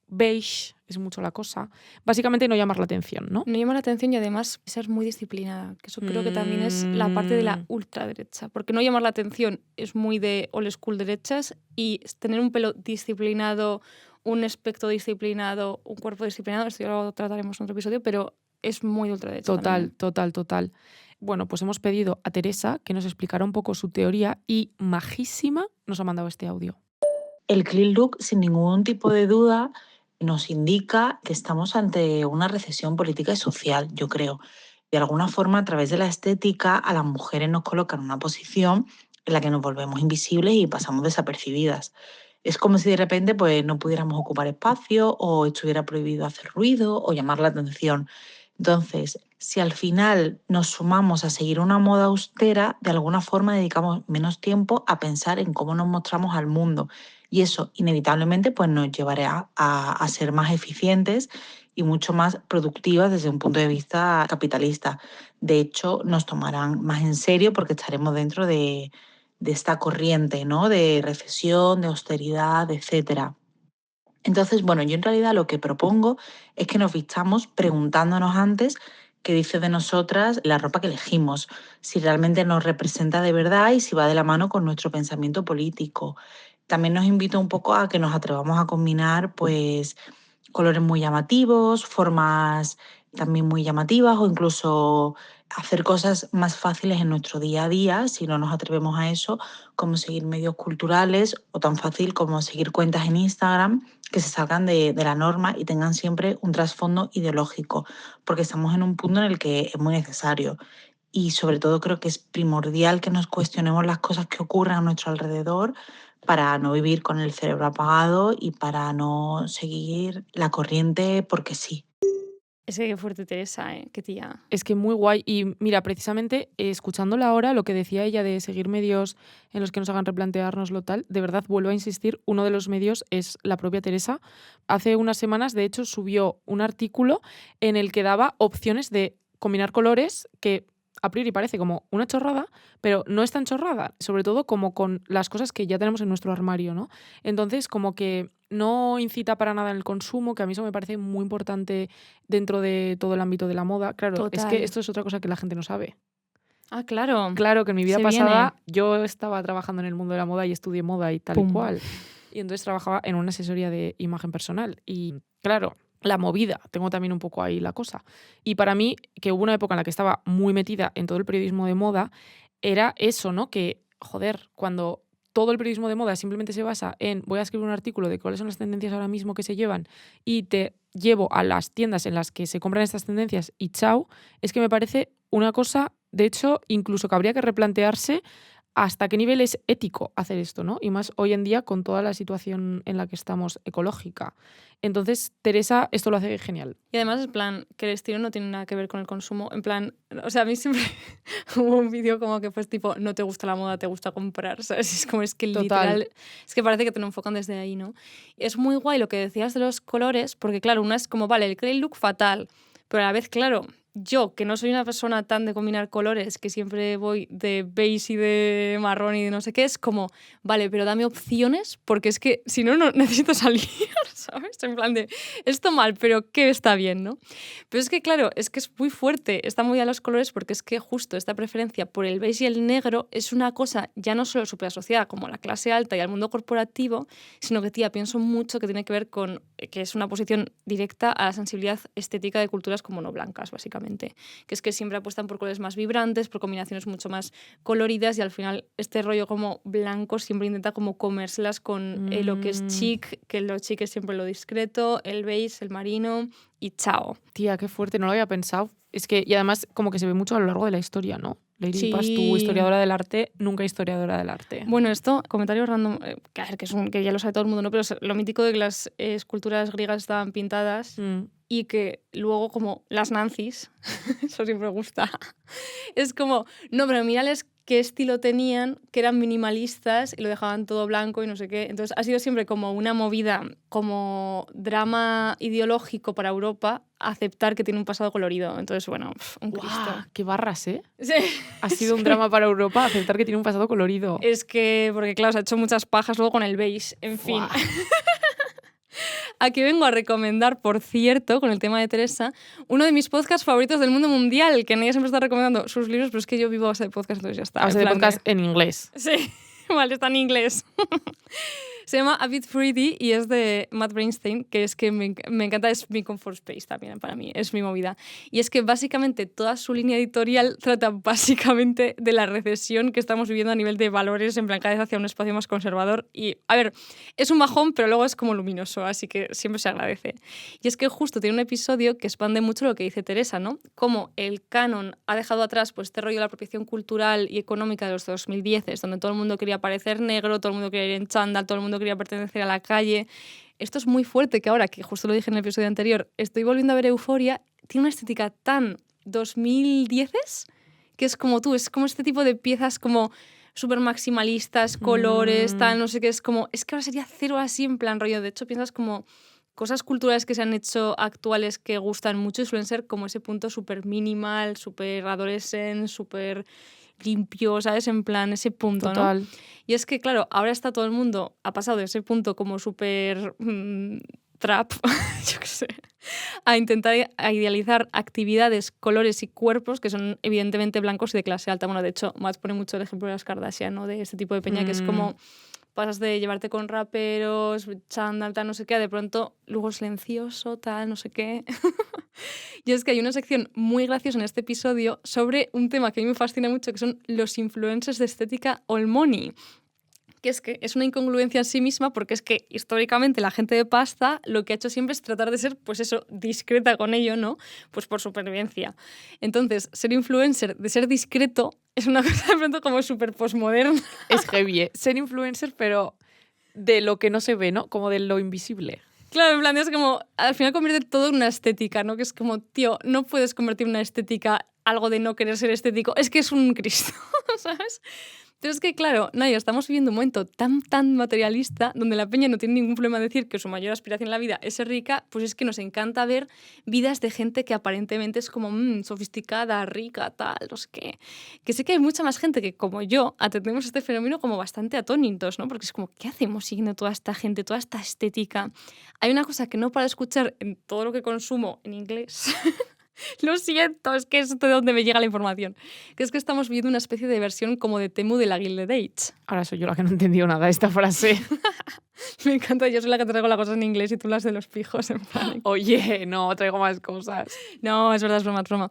beige, es mucho la cosa. Básicamente no llamar la atención, ¿no? No llama la atención y además ser muy disciplinada, que eso creo que también es la parte de la ultraderecha, porque no llamar la atención es muy de old school derechas y tener un pelo disciplinado, un aspecto disciplinado, un cuerpo disciplinado, esto ya lo trataremos en otro episodio, pero es muy ultraderecha Total, también. total. Bueno, pues hemos pedido a Teresa que nos explicara un poco su teoría y majísima nos ha mandado este audio. El clean look, sin ningún tipo de duda, nos indica que estamos ante una recesión política y social, yo creo. De alguna forma, a través de la estética, a las mujeres nos colocan en una posición en la que nos volvemos invisibles y pasamos desapercibidas. Es como si de repente pues, no pudiéramos ocupar espacio o estuviera prohibido hacer ruido o llamar la atención. Entonces, si al final nos sumamos a seguir una moda austera, de alguna forma dedicamos menos tiempo a pensar en cómo nos mostramos al mundo. Y eso inevitablemente pues, nos llevará a ser más eficientes y mucho más productivas desde un punto de vista capitalista. De hecho, nos tomarán más en serio porque estaremos dentro de esta corriente, ¿no? De recesión, de austeridad, etcétera. Entonces, bueno, yo en realidad lo que propongo es que nos vistamos preguntándonos antes qué dice de nosotras la ropa que elegimos, si realmente nos representa de verdad y si va de la mano con nuestro pensamiento político. También nos invito un poco a que nos atrevamos a combinar pues colores muy llamativos, formas también muy llamativas o incluso hacer cosas más fáciles en nuestro día a día si no nos atrevemos a eso, como seguir medios culturales o tan fácil como seguir cuentas en Instagram que se salgan de la norma y tengan siempre un trasfondo ideológico, porque estamos en un punto en el que es muy necesario. y sobre todo creo que es primordial que nos cuestionemos las cosas que ocurren a nuestro alrededor para no vivir con el cerebro apagado y para no seguir la corriente porque sí. Es que qué fuerte Teresa, ¿eh? Qué tía. Es que muy guay. Y mira, precisamente escuchándola ahora, lo que decía ella de seguir medios en los que nos hagan replanteárnoslo tal, de verdad vuelvo a insistir, uno de los medios es la propia Teresa. Hace unas semanas, de hecho, subió un artículo en el que daba opciones de combinar colores que a priori parece como una chorrada, pero no es tan chorrada, sobre todo como con las cosas que ya tenemos en nuestro armario, ¿no? Entonces, como que no incita para nada en el consumo, que a mí eso me parece muy importante dentro de todo el ámbito de la moda. Claro, es Total. que esto es otra cosa que la gente no sabe. Ah, claro. Claro que en mi vida Se pasada viene. yo estaba trabajando en el mundo de la moda y estudié moda y tal y Pum. cual. Y entonces trabajaba en una asesoría de imagen personal. Y claro, la movida, tengo también un poco ahí la cosa. Y para mí, que hubo una época en la que estaba muy metida en todo el periodismo de moda, era eso, ¿no? Que, joder, cuando todo el periodismo de moda simplemente se basa en voy a escribir un artículo de cuáles son las tendencias ahora mismo que se llevan y te llevo a las tiendas en las que se compran estas tendencias y chao, es que me parece una cosa, de hecho, incluso que habría que replantearse hasta qué nivel es ético hacer esto, ¿no? Y más hoy en día con toda la situación en la que estamos ecológica. Entonces, Teresa esto lo hace genial. Y además, en plan, que el estilo no tiene nada que ver con el consumo. En plan, o sea, a mí siempre hubo un vídeo como que pues tipo, no te gusta la moda, te gusta comprar, ¿sabes? Es como, es que Total. literal, es que parece que te lo enfocan desde ahí, ¿no? Es muy guay lo que decías de los colores, porque claro, una es como, vale, el grey look fatal, pero a la vez, claro, yo, que no soy una persona tan de combinar colores, que siempre voy de beige y de marrón y de no sé qué, es como, vale, pero dame opciones, porque es que si no, no necesito salir, ¿sabes? En plan de, esto mal, pero ¿qué está bien, no? Pero es que, claro, es que es muy fuerte esta movida de los colores, porque es que justo esta preferencia por el beige y el negro es una cosa ya no solo súper asociada como a la clase alta y al mundo corporativo, sino que, tía, pienso mucho que tiene que ver con que es una oposición directa a la sensibilidad estética de culturas como no blancas, básicamente. Que es que siempre apuestan por colores más vibrantes, por combinaciones mucho más coloridas y al final este rollo como blanco siempre intenta como comérselas con lo que es chic, que lo chic es siempre lo discreto, el beige, el marino y chao. Tía, qué fuerte, no lo había pensado. Es que, y además como que se ve mucho a lo largo de la historia, ¿no? Lady Sí. Paz, tú historiadora del arte, nunca historiadora del arte. Bueno, esto, comentario random, que, a ver, que ya lo sabe todo el mundo, ¿no? Pero lo mítico de que las esculturas griegas estaban pintadas y que luego como las Nancy's, eso siempre me gusta, es como, no, pero mírales qué estilo tenían, que eran minimalistas y lo dejaban todo blanco y no sé qué. Entonces ha sido siempre como una movida, como drama ideológico para Europa, aceptar que tiene un pasado colorido. Entonces, bueno, un Cristo. ¡Guau! ¡Qué barras, eh! Sí. Ha sido un drama para Europa aceptar que tiene un pasado colorido. Es que, porque claro, se ha hecho muchas pajas luego con el beige, en fin. ¡Buah! Aquí vengo a recomendar, por cierto, con el tema de Teresa, uno de mis podcasts favoritos del mundo mundial, que ella siempre está recomendando sus libros, pero es que yo vivo a base de podcast, entonces ya está. A base de podcast en inglés. Sí, vale, está en inglés. Se llama A Bit Pretty y es de Matt Brainstein, que es que me encanta, es mi comfort space también para mí, es mi movida. Y es que básicamente toda su línea editorial trata básicamente de la recesión que estamos viviendo a nivel de valores, en plan cada vez hacia un espacio más conservador. Y, a ver, es un bajón, pero luego es como luminoso, así que siempre se agradece. Y es que justo tiene un episodio que expande mucho lo que dice Teresa, ¿no? Cómo el canon ha dejado atrás pues, este rollo de la apropiación cultural y económica de los 2010, donde todo el mundo quería parecer negro, todo el mundo quería ir en chándal, todo el mundo quería pertenecer a la calle. Esto es muy fuerte que ahora, que justo lo dije en el episodio anterior, estoy volviendo a ver Euphoria, tiene una estética tan 2010s que es como tú, es como este tipo de piezas como súper maximalistas, colores, tal, no sé qué, es como, es que ahora sería cero así en plan rollo, de hecho piensas como cosas culturales que se han hecho actuales que gustan mucho y suelen ser como ese punto súper minimal, súper adolescent, súper limpio, ¿sabes? En plan, ese punto, Total. ¿no? Y es que, claro, ahora está todo el mundo, ha pasado de ese punto como súper trap, yo qué sé, a intentar a idealizar actividades, colores y cuerpos que son evidentemente blancos y de clase alta. Bueno, de hecho, Matt pone mucho el ejemplo de las Kardashian, ¿no? De este tipo de peña que es como pasas de llevarte con raperos, chándal, tal, no sé qué, a de pronto luego silencioso, tal, no sé qué. Y es que hay una sección muy graciosa en este episodio sobre un tema que a mí me fascina mucho, que son los influencers de estética all money. que es una incongruencia en sí misma, porque es que históricamente la gente de pasta lo que ha hecho siempre es tratar de ser, pues eso, discreta con ello, ¿no? Pues por supervivencia. Entonces, ser influencer, de ser discreto, es una cosa de pronto como súper postmoderna. Es heavy, ¿eh? Ser influencer, pero de lo que no se ve, ¿no? Como de lo invisible. Claro, en plan, es como, al final convierte todo en una estética, ¿no? Que es como, tío, no puedes convertir una estética algo de no querer ser estético. Es que es un Cristo, ¿sabes? Pero es que, claro, Nadia, estamos viviendo un momento tan materialista donde la peña no tiene ningún problema en decir que su mayor aspiración en la vida es ser rica, pues es que nos encanta ver vidas de gente que aparentemente es como sofisticada, rica, tal, no sé qué. Que sé que hay mucha más gente que, como yo, atendemos este fenómeno como bastante atónitos, ¿no? Porque es como, ¿qué hacemos siguiendo toda esta gente, toda esta estética? Hay una cosa que no paro de escuchar en todo lo que consumo en inglés. Lo siento, es que es de donde me llega la información. Que es que estamos viendo una especie de versión como de Temu de la Gilded Age. Ahora soy yo la que no he entendido nada de esta frase. Me encanta, yo soy la que traigo las cosas en inglés y tú las de los pijos. En plan. Oye, no, traigo más cosas. No, es verdad, es broma, es broma.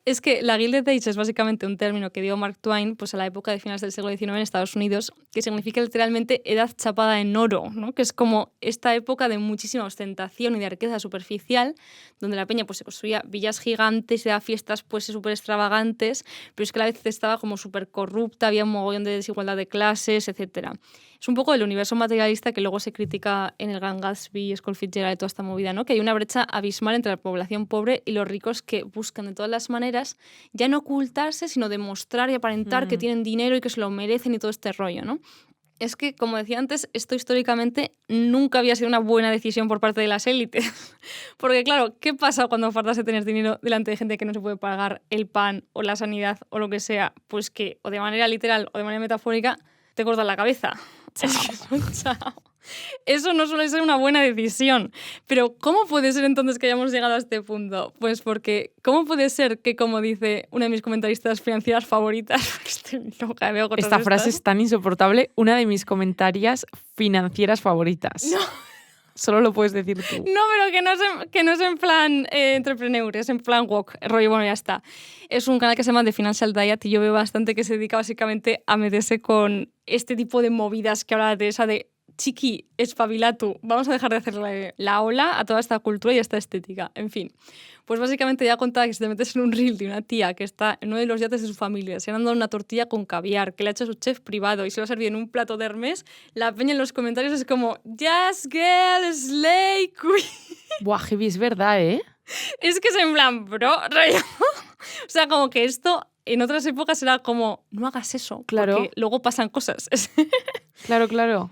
Es que la Gilded Age es básicamente un término que dio Mark Twain pues, a la época de finales del siglo XIX en Estados Unidos, que significa literalmente edad chapada en oro, ¿no? Que es como esta época de muchísima ostentación y de riqueza superficial, donde la peña pues, se construía villas gigantes y daba fiestas pues, súper extravagantes, pero es que a la vez estaba como súper corrupta, había un mogollón de desigualdad de clases, etc. Es un poco el universo materialista que luego se critica en el Gran Gatsby, School Fitzgerald y toda esta movida, ¿no? Que hay una brecha abismal entre la población pobre y los ricos que buscan de todas las maneras ya no ocultarse, sino demostrar y aparentar que tienen dinero y que se lo merecen y todo este rollo, ¿no? Es que, como decía antes, esto históricamente nunca había sido una buena decisión por parte de las élites. Porque, claro, ¿qué pasa cuando faltas de tener dinero delante de gente que no se puede pagar el pan o la sanidad o lo que sea? Pues que, o de manera literal o de manera metafórica, te cortan la cabeza. Chao. Eso no suele ser una buena decisión. Pero ¿cómo puede ser entonces que hayamos llegado a este punto? Pues porque, ¿cómo puede ser que, como dice una de mis comentaristas financieras favoritas, estoy loca, veo cosas Esta frase estas, es tan insoportable, una de mis comentarias financieras favoritas. No. Solo lo puedes decir tú. No, pero que no es en plan entrepreneur, es en plan walk, rollo, bueno, ya está. Es un canal que se llama The Financial Diet y yo veo bastante que se dedica básicamente a meterse con este tipo de movidas que habla de esa de chiqui, espabila tú, vamos a dejar de hacerle la ola a toda esta cultura y a esta estética. En fin, pues básicamente ya contaba que si te metes en un reel de una tía que está en uno de los yates de su familia, se han dado una tortilla con caviar, que le ha hecho su chef privado y se lo ha servido en un plato de Hermès, la peña en los comentarios es como, yes, girl, slay, queen. Buah, heavy, es verdad, ¿eh? Es que es en plan, bro, rollo. O sea, como que esto en otras épocas era como, no hagas eso, Claro. porque luego pasan cosas. Claro.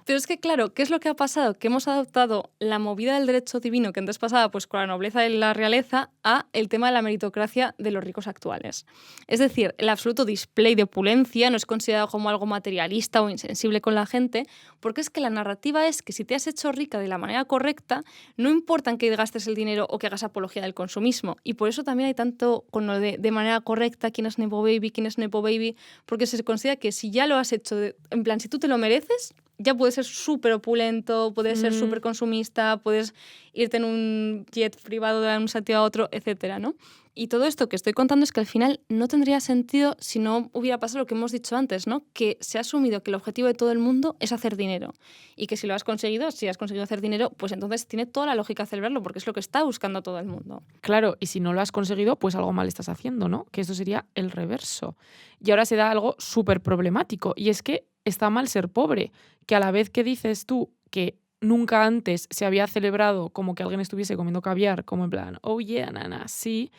Pero es que, claro, ¿qué es lo que ha pasado? Que hemos adoptado la movida del derecho divino que antes pasaba pues, con la nobleza y la realeza a el tema de la meritocracia de los ricos actuales. Es decir, el absoluto display de opulencia no es considerado como algo materialista o insensible con la gente, porque es que la narrativa es que si te has hecho rica de la manera correcta, no importa en que gastes el dinero o que hagas apología del consumismo. Y por eso también hay tanto con lo de manera correcta, quién es Nepo Baby, quién es Nepo Baby, porque se considera que si ya lo has hecho, en plan, si tú te lo mereces, ya puedes ser súper opulento, puedes ser súper consumista, puedes irte en un jet privado de un sitio a otro, etcétera, ¿no? Y todo esto que estoy contando es que al final no tendría sentido si no hubiera pasado lo que hemos dicho antes, ¿no? Que se ha asumido que el objetivo de todo el mundo es hacer dinero. Y que si lo has conseguido, si has conseguido hacer dinero, pues entonces tiene toda la lógica celebrarlo, porque es lo que está buscando todo el mundo. Claro, y si no lo has conseguido, pues algo mal estás haciendo, ¿no? Que esto sería el reverso. Y ahora se da algo súper problemático, y es que está mal ser pobre, que a la vez que dices tú que nunca antes se había celebrado como que alguien estuviese comiendo caviar, como en plan, oh yeah, nana, sí,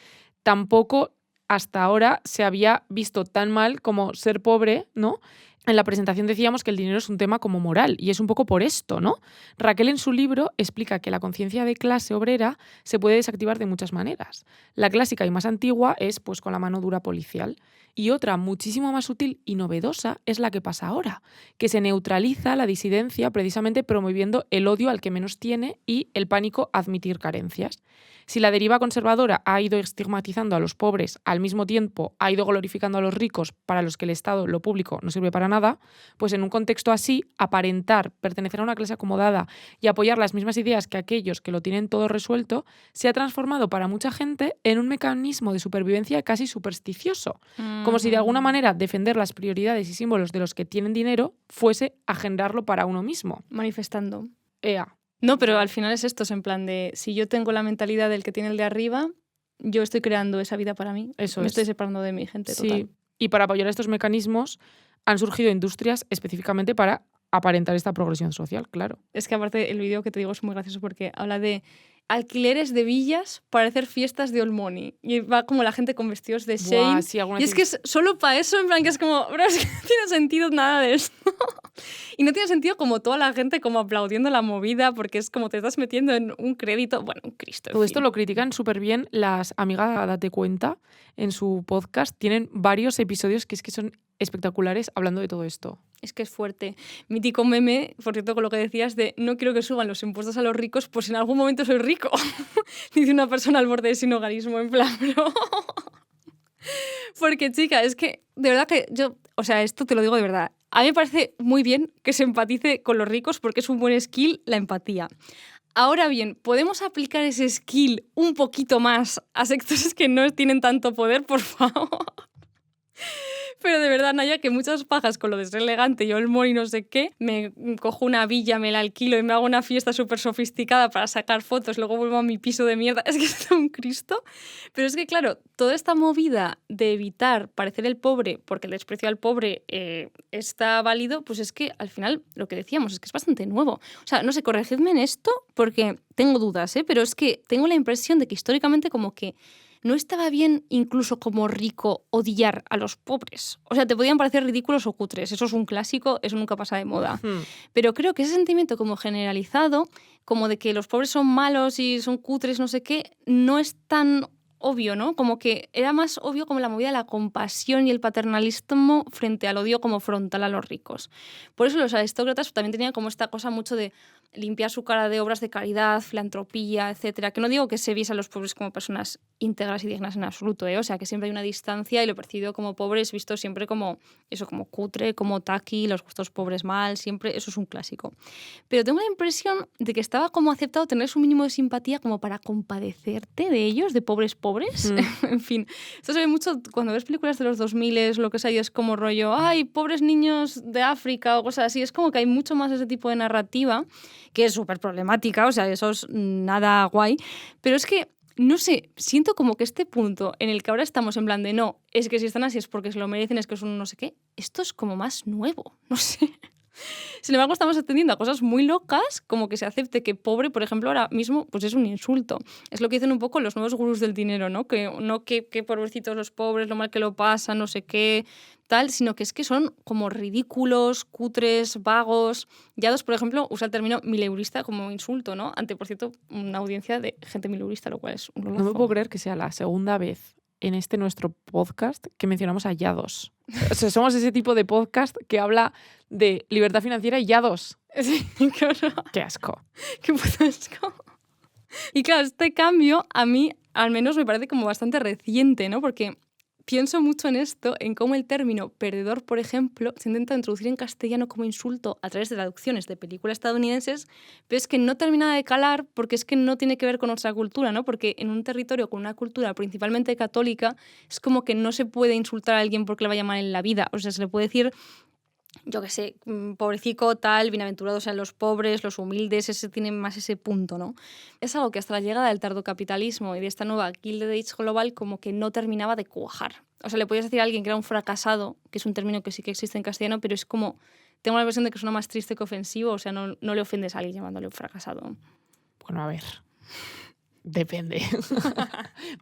tampoco hasta ahora se había visto tan mal como ser pobre, ¿no? En la presentación decíamos que el dinero es un tema como moral, y es un poco por esto, ¿no? Raquel en su libro explica que la conciencia de clase obrera se puede desactivar de muchas maneras. La clásica y más antigua es pues con la mano dura policial, y otra muchísimo más sutil y novedosa es la que pasa ahora, que se neutraliza la disidencia precisamente promoviendo el odio al que menos tiene y el pánico a admitir carencias. Si la deriva conservadora ha ido estigmatizando a los pobres, al mismo tiempo ha ido glorificando a los ricos para los que el Estado, lo público, no sirve para nada, nada, pues en un contexto así, aparentar, pertenecer a una clase acomodada y apoyar las mismas ideas que aquellos que lo tienen todo resuelto, se ha transformado para mucha gente en un mecanismo de supervivencia casi supersticioso. Como si de alguna manera defender las prioridades y símbolos de los que tienen dinero fuese agendarlo para uno mismo. Manifestando. Ea. No, pero al final es esto, es en plan de, si yo tengo la mentalidad del que tiene el de arriba, yo estoy creando esa vida para mí. Eso Me es. estoy separando de mi gente, Sí, total. y para apoyar estos mecanismos han surgido industrias específicamente para aparentar esta progresión social, claro. Es que aparte el vídeo que te digo es muy gracioso porque habla de alquileres de villas para hacer fiestas de All Money. Y va como la gente con vestidos de Shane. Buah, sí, alguna Y es que es solo para eso, en plan que es como, bro, es que no tiene sentido nada de esto. Y no tiene sentido como toda la gente como aplaudiendo la movida porque es como te estás metiendo en un crédito. Bueno, un Cristo. en Todo fin. esto lo critican súper bien las amigas Date Cuenta en su podcast. Tienen varios episodios que es que son espectaculares hablando de todo esto. Es que es fuerte. Mítico meme, por cierto, con lo que decías de no quiero que suban los impuestos a los ricos, pues en algún momento soy rico. Dice una persona al borde de sin hogarismo, en plan, bro. Porque, chica, es que de verdad que yo, o sea, esto te lo digo de verdad. A mí me parece muy bien que se empatice con los ricos porque es un buen skill la empatía. Ahora bien, ¿podemos aplicar ese skill un poquito más a sectores que no tienen tanto poder, por favor? Pero de verdad, Naya, que muchas pajas con lo de ser elegante y All Money no sé qué, me cojo una villa, me la alquilo y me hago una fiesta súper sofisticada para sacar fotos, luego vuelvo a mi piso de mierda. Es que es un Cristo. Pero es que, claro, toda esta movida de evitar parecer el pobre, porque el desprecio al pobre está válido, pues es que al final, lo que decíamos, es que es bastante nuevo. O sea, no sé, corregidme en esto porque tengo dudas, pero es que tengo la impresión de que históricamente como que no estaba bien incluso como rico odiar a los pobres. O sea, te podían parecer ridículos o cutres. Eso es un clásico, eso nunca pasa de moda. Pero creo que ese sentimiento como generalizado, como de que los pobres son malos y son cutres, no sé qué, no es tan obvio, ¿no? Como que era más obvio como la movida de la compasión y el paternalismo frente al odio como frontal a los ricos. Por eso los aristócratas también tenían como esta cosa mucho de limpiar su cara de obras de caridad, filantropía, etcétera. Que no digo que se viese a los pobres como personas íntegras y dignas en absoluto, ¿eh? O sea, que siempre hay una distancia y lo percibido como pobre es visto siempre como eso, como cutre, como taqui, los gustos pobres mal, siempre eso es un clásico. Pero tengo la impresión de que estaba como aceptado tener su mínimo de simpatía como para compadecerte de ellos, de pobres. En fin, esto se ve mucho cuando ves películas de los 2000, lo que sea, y es como rollo, ay, pobres niños de África o cosas así. Es como que hay mucho más ese tipo de narrativa que es súper problemática, o sea, eso es nada guay. Pero es que, no sé, siento como que este punto en el que ahora estamos en plan de no, es que si están así es porque se lo merecen, es que son no sé qué, esto es como más nuevo, no sé. Sin embargo, estamos atendiendo a cosas muy locas, como que se acepte que pobre, por ejemplo, ahora mismo pues es un insulto. Es lo que dicen un poco los nuevos gurús del dinero, ¿no? Que pobrecitos los pobres, lo mal que lo pasan, no sé qué, tal, sino que es que son como ridículos, cutres, vagos. Yados, por ejemplo, usa el término mileurista como insulto, ¿no? Ante, por cierto, una audiencia de gente mileurista, lo cual es un golazo. No me puedo creer que sea la segunda vez en este nuestro podcast que mencionamos a Yados. O sea, somos ese tipo de podcast que habla de libertad financiera y Yados. Sí, qué horror. ¡Qué asco! ¡Qué puto asco! Y claro, este cambio a mí al menos me parece como bastante reciente, ¿no? Porque pienso mucho en esto, en cómo el término perdedor, por ejemplo, se intenta introducir en castellano como insulto a través de traducciones de películas estadounidenses, pero es que no termina de calar porque es que no tiene que ver con nuestra cultura, ¿no? Porque en un territorio con una cultura principalmente católica es como que no se puede insultar a alguien porque le vaya mal en la vida. O sea, se le puede decir, yo qué sé, pobrecico, tal, bienaventurados sean los pobres, los humildes, ese tiene más ese punto, ¿no? Es algo que hasta la llegada del tardocapitalismo y de esta nueva Gilded Age global como que no terminaba de cuajar. O sea, le podías decir a alguien que era un fracasado, que es un término que sí que existe en castellano, pero es como, tengo la impresión de que suena más triste que ofensivo, o sea, no le ofendes a alguien llamándole un fracasado. Bueno, a ver, depende.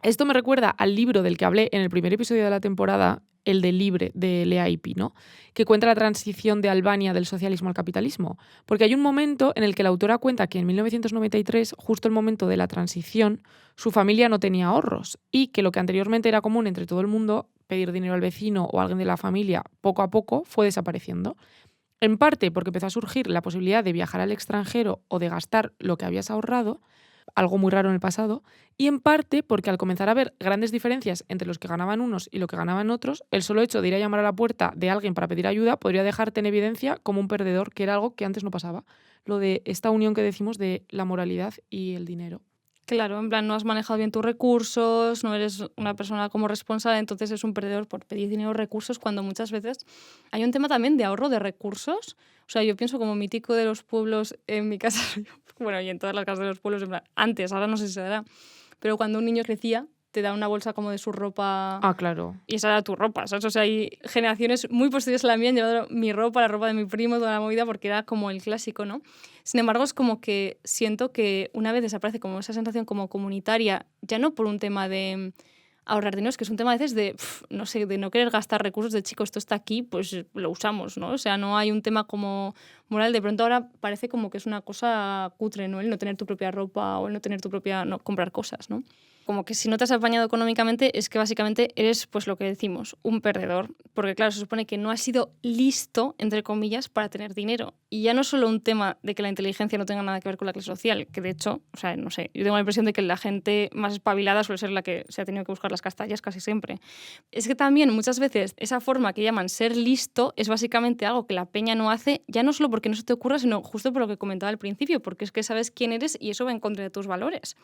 Esto me recuerda al libro del que hablé en el primer episodio de la temporada, el de Libre, de Lea Ypi, ¿no? Que cuenta la transición de Albania del socialismo al capitalismo. Porque hay un momento en el que la autora cuenta que en 1993, justo el momento de la transición, su familia no tenía ahorros y que lo que anteriormente era común entre todo el mundo, pedir dinero al vecino o a alguien de la familia, poco a poco fue desapareciendo. En parte porque empezó a surgir la posibilidad de viajar al extranjero o de gastar lo que habías ahorrado, algo muy raro en el pasado, y en parte porque al comenzar a haber grandes diferencias entre los que ganaban unos y lo que ganaban otros, el solo hecho de ir a llamar a la puerta de alguien para pedir ayuda podría dejarte en evidencia como un perdedor, que era algo que antes no pasaba. Lo de esta unión que decimos de la moralidad y el dinero. Claro, en plan, no has manejado bien tus recursos, no eres una persona como responsable, entonces es un perdedor por pedir dinero o recursos, cuando muchas veces hay un tema también de ahorro de recursos. O sea, yo pienso como mítico de los pueblos, en mi casa, bueno, y en todas las casas de los pueblos, en plan, antes, ahora no sé si se dará, pero cuando un niño crecía, te da una bolsa como de su ropa. Ah, claro. Y esa era tu ropa, ¿sabes? O sea, hay generaciones muy posteriores a la mía han llevado mi ropa, la ropa de mi primo, toda la movida, porque era como el clásico, ¿no? Sin embargo, es como que siento que una vez desaparece como esa sensación como comunitaria, ya no por un tema de ahorrar dinero, es que es un tema a veces de, no sé, de no querer gastar recursos de chico, esto está aquí, pues lo usamos, ¿no? O sea, no hay un tema como moral, de pronto ahora parece como que es una cosa cutre, ¿no? El no tener tu propia ropa o el no tener tu propia, no comprar cosas, ¿no? Como que si no te has apañado económicamente es que básicamente eres, pues lo que decimos, un perdedor. Porque claro, se supone que no has sido listo, entre comillas, para tener dinero. Y ya no es solo un tema de que la inteligencia no tenga nada que ver con la clase social, que de hecho, o sea, no sé, yo tengo la impresión de que la gente más espabilada suele ser la que se ha tenido que buscar las castañas casi siempre. Es que también muchas veces esa forma que llaman ser listo es básicamente algo que la peña no hace, ya no solo porque no se te ocurra, sino justo por lo que comentaba al principio, porque es que sabes quién eres y eso va en contra de tus valores.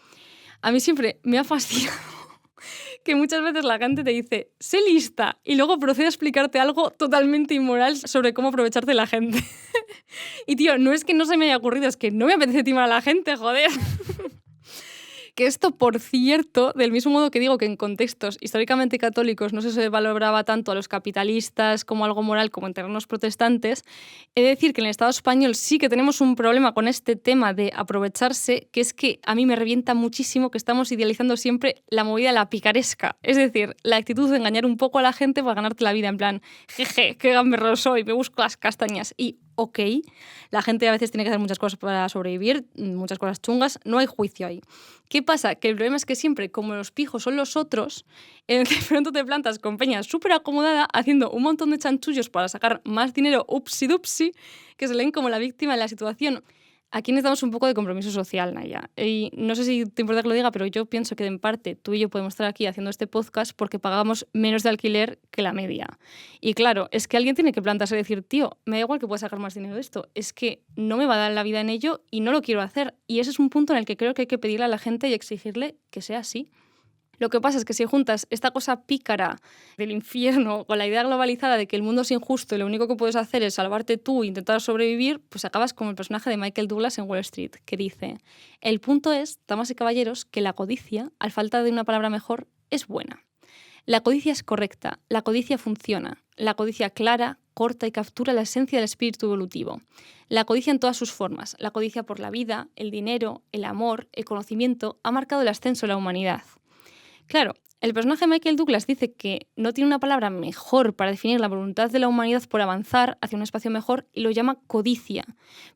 A mí siempre me ha fascinado que muchas veces la gente te dice, sé lista, y luego procede a explicarte algo totalmente inmoral sobre cómo aprovecharte de la gente. Y tío, no es que no se me haya ocurrido, es que no me apetece timar a la gente, joder. Que esto, por cierto, del mismo modo que digo que en contextos históricamente católicos no se valoraba tanto a los capitalistas como algo moral como en terrenos protestantes, he de decir que en el Estado español sí que tenemos un problema con este tema de aprovecharse, que es que a mí me revienta muchísimo que estamos idealizando siempre la movida de la picaresca. Es decir, la actitud de engañar un poco a la gente para ganarte la vida, en plan, jeje, qué gamberro soy, me busco las castañas. Y ok, la gente a veces tiene que hacer muchas cosas para sobrevivir, muchas cosas chungas, no hay juicio ahí. ¿Qué pasa? Que el problema es que siempre, como los pijos son los otros, de pronto te plantas con peña súper acomodada haciendo un montón de chanchullos para sacar más dinero, upsi-dupsi, que se leen como la víctima de la situación. Aquí necesitamos un poco de compromiso social, Naya. Y no sé si te importa que lo diga, pero yo pienso que en parte tú y yo podemos estar aquí haciendo este podcast porque pagamos menos de alquiler que la media. Y claro, es que alguien tiene que plantarse y decir, tío, me da igual que pueda sacar más dinero de esto, es que no me va a dar la vida en ello y no lo quiero hacer. Y ese es un punto en el que creo que hay que pedirle a la gente y exigirle que sea así. Lo que pasa es que si juntas esta cosa pícara del infierno con la idea globalizada de que el mundo es injusto y lo único que puedes hacer es salvarte tú e intentar sobrevivir, pues acabas como el personaje de Michael Douglas en Wall Street, que dice, el punto es, damas y caballeros, que la codicia, al falta de una palabra mejor, es buena. La codicia es correcta, la codicia funciona, la codicia clara, corta y captura la esencia del espíritu evolutivo. La codicia en todas sus formas, la codicia por la vida, el dinero, el amor, el conocimiento, ha marcado el ascenso de la humanidad. Claro, el personaje de Michael Douglas dice que no tiene una palabra mejor para definir la voluntad de la humanidad por avanzar hacia un espacio mejor y lo llama codicia.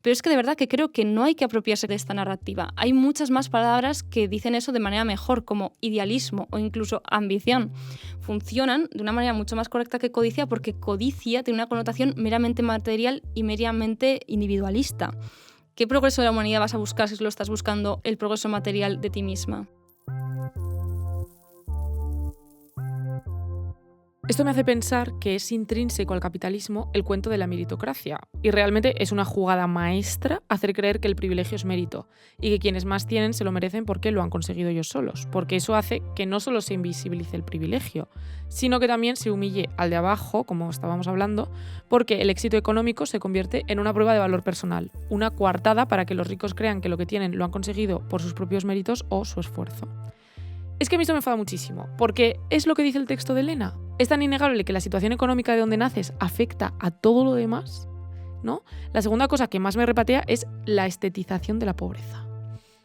Pero es que de verdad que creo que no hay que apropiarse de esta narrativa. Hay muchas más palabras que dicen eso de manera mejor, como idealismo o incluso ambición. Funcionan de una manera mucho más correcta que codicia porque codicia tiene una connotación meramente material y meramente individualista. ¿Qué progreso de la humanidad vas a buscar si solo estás buscando el progreso material de ti misma? Esto me hace pensar que es intrínseco al capitalismo el cuento de la meritocracia, y realmente es una jugada maestra hacer creer que el privilegio es mérito y que quienes más tienen se lo merecen porque lo han conseguido ellos solos, porque eso hace que no solo se invisibilice el privilegio, sino que también se humille al de abajo, como estábamos hablando, porque el éxito económico se convierte en una prueba de valor personal, una coartada para que los ricos crean que lo que tienen lo han conseguido por sus propios méritos o su esfuerzo. Es que a mí esto me enfada muchísimo, porque es lo que dice el texto de Elena. Es tan innegable que la situación económica de donde naces afecta a todo lo demás, ¿no? La segunda cosa que más me repatea es la estetización de la pobreza.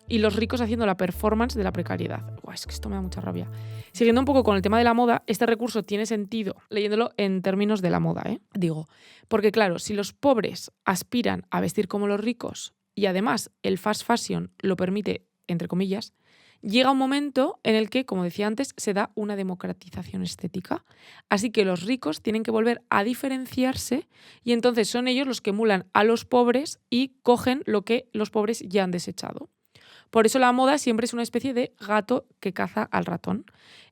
Y los ricos haciendo la performance de la precariedad. Uah, es que esto me da mucha rabia. Siguiendo un poco con el tema de la moda, este recurso tiene sentido leyéndolo en términos de la moda, Digo, porque claro, si los pobres aspiran a vestir como los ricos y además el fast fashion lo permite, entre comillas, llega un momento en el que, como decía antes, se da una democratización estética. Así que los ricos tienen que volver a diferenciarse y entonces son ellos los que emulan a los pobres y cogen lo que los pobres ya han desechado. Por eso la moda siempre es una especie de gato que caza al ratón.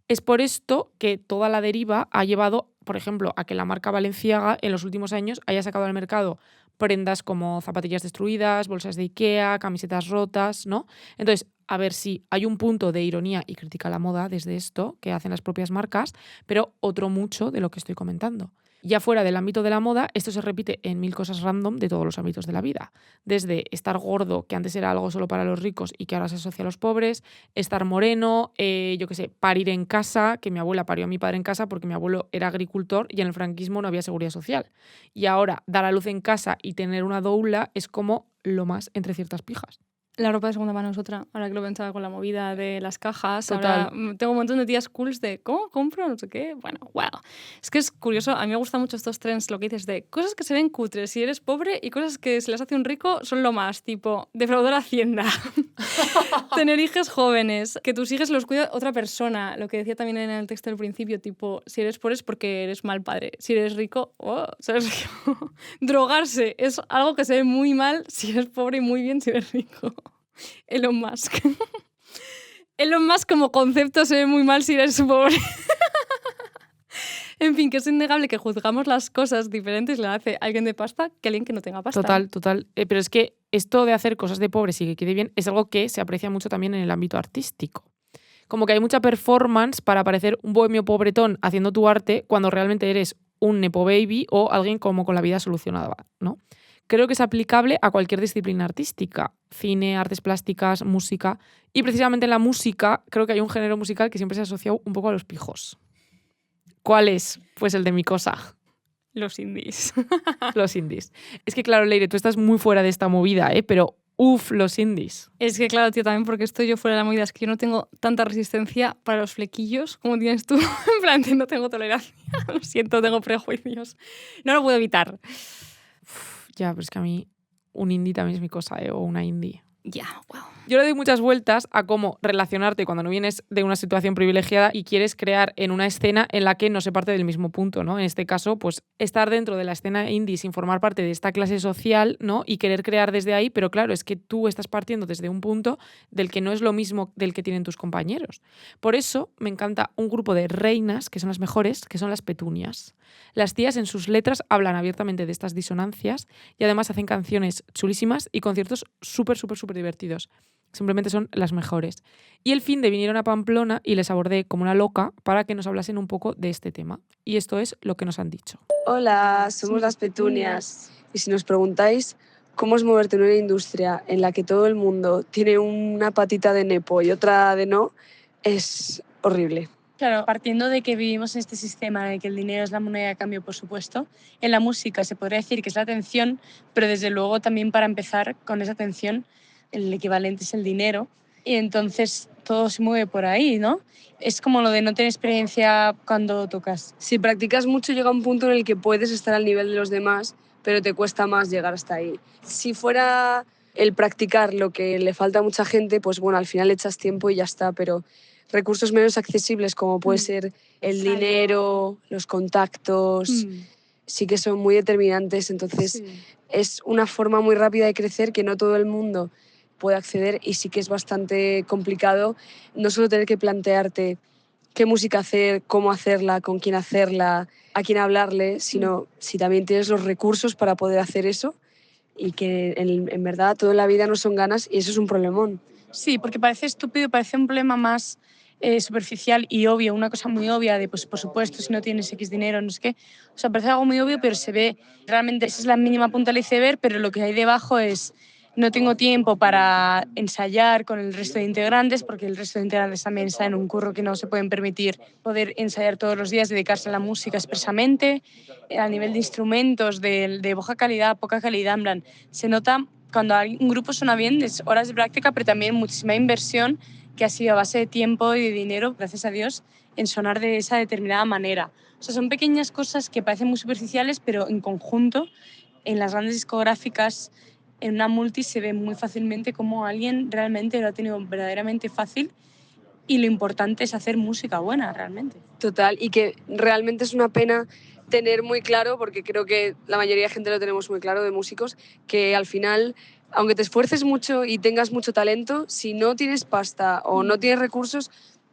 Es por esto que toda la deriva ha llevado, por ejemplo, a que la marca Balenciaga en los últimos años haya sacado al mercado prendas como zapatillas destruidas, bolsas de Ikea, camisetas rotas, ¿no? Entonces, a ver si hay un punto de ironía y crítica a la moda desde esto que hacen las propias marcas, pero otro mucho de lo que estoy comentando. Ya fuera del ámbito de la moda, esto se repite en mil cosas random de todos los ámbitos de la vida. Desde estar gordo, que antes era algo solo para los ricos y que ahora se asocia a los pobres, estar moreno, yo qué sé, parir en casa, que mi abuela parió a mi padre en casa porque mi abuelo era agricultor y en el franquismo no había seguridad social. Y ahora dar a luz en casa y tener una doula es como lo más entre ciertas pijas. La ropa de segunda mano es otra, ahora que lo pensaba con la movida de las cajas. Total. Ahora tengo un montón de tías cools de ¿cómo compro? No sé qué. Bueno, wow. Es que es curioso, a mí me gustan mucho estos trends, lo que dices de cosas que se ven cutres si eres pobre y cosas que se les hace un rico son lo más, tipo defraudar a Hacienda, tener hijos jóvenes, que tus hijos los cuida otra persona, lo que decía también en el texto del principio, tipo, si eres pobre es porque eres mal padre, si eres rico, si eres rico. Drogarse es algo que se ve muy mal si eres pobre y muy bien si eres rico. Elon Musk. Elon Musk como concepto se ve muy mal si eres pobre. En fin, que es innegable que juzgamos las cosas diferentes y las hace alguien de pasta que alguien que no tenga pasta. Total. Pero es que esto de hacer cosas de pobres y que quede bien es algo que se aprecia mucho también en el ámbito artístico. Como que hay mucha performance para parecer un bohemio pobretón haciendo tu arte cuando realmente eres un nepo baby o alguien como con la vida solucionada, ¿no? Creo que es aplicable a cualquier disciplina artística, cine, artes plásticas, música. Y precisamente en la música creo que hay un género musical que siempre se ha asociado un poco a los pijos. ¿Cuál es? Pues el de mi cosa. Los indies. Los indies. Es que claro, Leire, tú estás muy fuera de esta movida, pero los indies. Es que claro, tío, también porque estoy yo fuera de la movida, es que yo no tengo tanta resistencia para los flequillos como tienes tú. En plan, no tengo tolerancia. Lo siento, tengo prejuicios. No lo puedo evitar. Ya, pero es que a mí un indie también es mi cosa, o una indie. Ya, wow. Yo le doy muchas vueltas a cómo relacionarte cuando no vienes de una situación privilegiada y quieres crear en una escena en la que no se parte del mismo punto, ¿no? En este caso, pues estar dentro de la escena indie sin formar parte de esta clase social, ¿no? Y querer crear desde ahí, pero claro, es que tú estás partiendo desde un punto del que no es lo mismo del que tienen tus compañeros. Por eso me encanta un grupo de reinas, que son las mejores, que son las Petunias. Las tías en sus letras hablan abiertamente de estas disonancias y además hacen canciones chulísimas y conciertos súper divertidos. Simplemente son las mejores. Y el fin de vinieron a Pamplona y les abordé como una loca para que nos hablasen un poco de este tema. Y esto es lo que nos han dicho. Hola, somos las Petunias. Y si nos preguntáis cómo es moverte en una industria en la que todo el mundo tiene una patita de nepo y otra de no, es horrible. Claro, partiendo de que vivimos en este sistema en el que el dinero es la moneda de cambio, por supuesto, en la música se podría decir que es la atención, pero desde luego también para empezar con esa atención el equivalente es el dinero y entonces todo se mueve por ahí, ¿no? Es como lo de no tener experiencia cuando tocas. Si practicas mucho llega un punto en el que puedes estar al nivel de los demás, pero te cuesta más llegar hasta ahí. Si fuera el practicar lo que le falta a mucha gente, pues bueno, al final echas tiempo y ya está, pero recursos menos accesibles como puede ser el dinero, los contactos, sí que son muy determinantes. Entonces es una forma muy rápida de crecer que no todo el mundo puede acceder y sí que es bastante complicado no solo tener que plantearte qué música hacer, cómo hacerla, con quién hacerla, a quién hablarle, sino si también tienes los recursos para poder hacer eso y que en verdad toda la vida no son ganas y eso es un problemón. Sí, porque parece estúpido, parece un problema más superficial y obvio, una cosa muy obvia de, pues por supuesto, si no tienes X dinero, no sé qué. O sea, parece algo muy obvio, pero se ve, realmente esa es la mínima punta del iceberg, pero lo que hay debajo es, no tengo tiempo para ensayar con el resto de integrantes, porque el resto de integrantes también está en un curro que no se pueden permitir poder ensayar todos los días, dedicarse a la música expresamente. A nivel de instrumentos, de baja calidad, poca calidad, en plan, se nota cuando un grupo suena bien, es horas de práctica, pero también muchísima inversión que ha sido a base de tiempo y de dinero, gracias a Dios, en sonar de esa determinada manera. O sea, son pequeñas cosas que parecen muy superficiales, pero en conjunto, en las grandes discográficas, en una multi se ve muy fácilmente cómo alguien realmente lo ha tenido verdaderamente fácil y lo importante es hacer música buena, realmente. Total, y que realmente es una pena tener muy claro, porque creo que la mayoría de gente lo tenemos muy claro de músicos, que al final aunque te esfuerces mucho y tengas mucho talento, si no tienes pasta o no tienes recursos,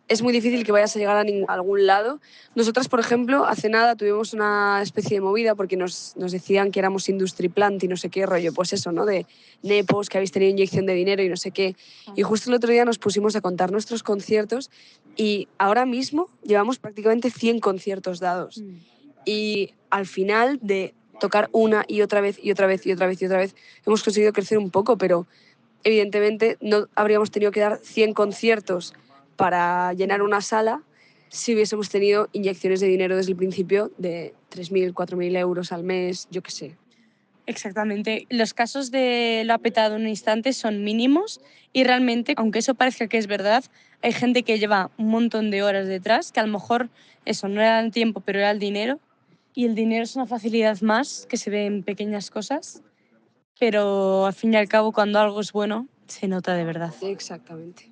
es muy difícil que vayas a llegar a algún lado. Nosotras, por ejemplo, hace nada tuvimos una especie de movida porque nos decían que éramos industry plant y no sé qué rollo, pues eso, ¿no? De nepos, que habéis tenido inyección de dinero y no sé qué. Y justo el otro día nos pusimos a contar nuestros conciertos y ahora mismo llevamos prácticamente 100 conciertos dados. Y al final de tocar una y otra vez y otra vez y otra vez y otra vez, hemos conseguido crecer un poco, pero evidentemente no habríamos tenido que dar 100 conciertos para llenar una sala si hubiésemos tenido inyecciones de dinero desde el principio de 3.000, 4.000 euros al mes, yo qué sé. Exactamente. Los casos de lo ha petado en un instante son mínimos y realmente, aunque eso parezca que es verdad, hay gente que lleva un montón de horas detrás, que a lo mejor eso no era el tiempo, pero era el dinero. Y el dinero es una facilidad más que se ve en pequeñas cosas, pero al fin y al cabo cuando algo es bueno, se nota de verdad. Exactamente.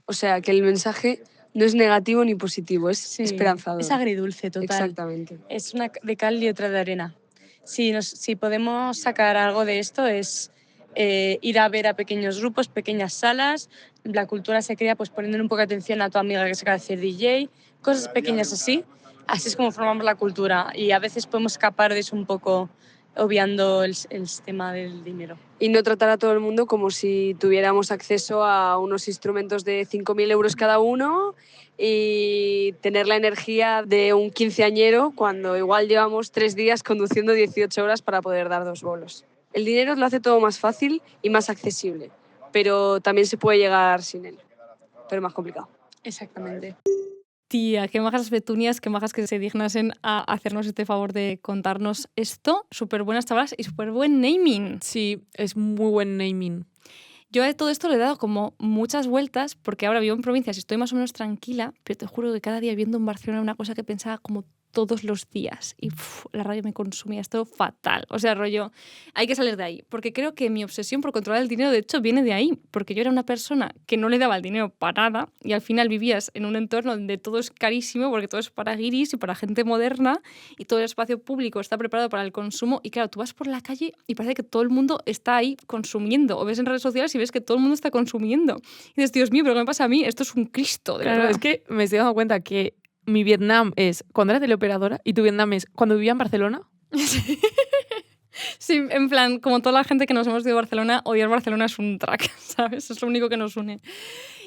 O sea, que el mensaje no es negativo ni positivo, es esperanzador. Es agridulce, total. Exactamente. Es una de cal y otra de arena. Si podemos sacar algo de esto es ir a ver a pequeños grupos, pequeñas salas. La cultura se crea pues poniendo un poco de atención a tu amiga que se acaba de hacer DJ, cosas pequeñas así. Así es como formamos la cultura y a veces podemos escapar de eso un poco obviando el tema del dinero. Y no tratar a todo el mundo como si tuviéramos acceso a unos instrumentos de 5.000 euros cada uno y tener la energía de un quinceañero cuando igual llevamos 3 días conduciendo 18 horas para poder dar 2 bolos. El dinero lo hace todo más fácil y más accesible, pero también se puede llegar sin él, pero más complicado. Exactamente. Tía, qué majas las petunias, qué majas que se dignasen a hacernos este favor de contarnos esto. Súper buenas tablas y súper buen naming. Sí, es muy buen naming. Yo a todo esto le he dado como muchas vueltas porque ahora vivo en provincias y estoy más o menos tranquila, pero te juro que cada día viviendo en Barcelona era una cosa que pensaba como todos los días y la radio me consumía esto fatal. O sea, rollo, hay que salir de ahí, porque creo que mi obsesión por controlar el dinero de hecho viene de ahí, porque yo era una persona que no le daba el dinero para nada y al final vivías en un entorno donde todo es carísimo porque todo es para guiris y para gente moderna y todo el espacio público está preparado para el consumo y claro, tú vas por la calle y parece que todo el mundo está ahí consumiendo o ves en redes sociales y ves que todo el mundo está consumiendo y dices, Dios mío, ¿pero qué me pasa a mí? Esto es un Cristo, de Claro, verdad. es que me estoy dando cuenta que mi Vietnam es cuando era teleoperadora y tu Vietnam es cuando vivía en Barcelona. Sí, en plan, como toda la gente que nos hemos ido a Barcelona, odiar Barcelona es un track, ¿sabes? Es lo único que nos une.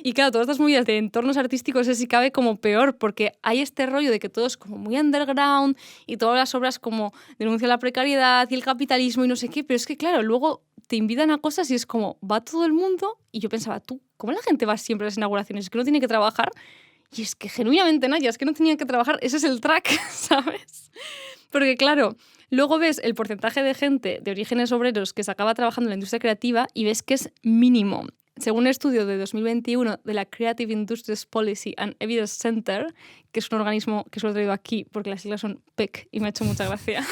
Y claro, todas estas movidas de entornos artísticos es si cabe como peor, porque hay este rollo de que todo es como muy underground y todas las obras como denuncian la precariedad y el capitalismo y no sé qué, pero es que claro, luego te invitan a cosas y es como, va todo el mundo y yo pensaba, tú, ¿cómo la gente va siempre a las inauguraciones? ¿Es que no tiene que trabajar? Y es que genuinamente, Naya, es que no tenían que trabajar, ese es el track, ¿sabes? Porque claro, luego ves el porcentaje de gente de orígenes obreros que se acaba trabajando en la industria creativa y ves que es mínimo. Según un estudio de 2021 de la Creative Industries Policy and Evidence Center, que es un organismo que solo he traído aquí porque las siglas son PEC y me ha hecho mucha gracia.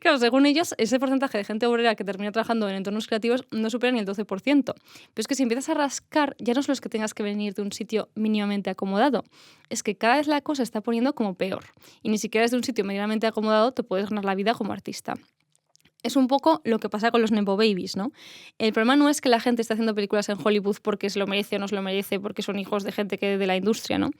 Claro, según ellos, ese porcentaje de gente obrera que termina trabajando en entornos creativos no supera ni el 12%. Pero es que si empiezas a rascar, ya no solo es que tengas que venir de un sitio mínimamente acomodado, es que cada vez la cosa está poniendo como peor. Y ni siquiera desde un sitio medianamente acomodado te puedes ganar la vida como artista. Es un poco lo que pasa con los Nepo Babies, ¿no? El problema no es que la gente esté haciendo películas en Hollywood porque se lo merece o no se lo merece, porque son hijos de gente que de la industria, ¿no?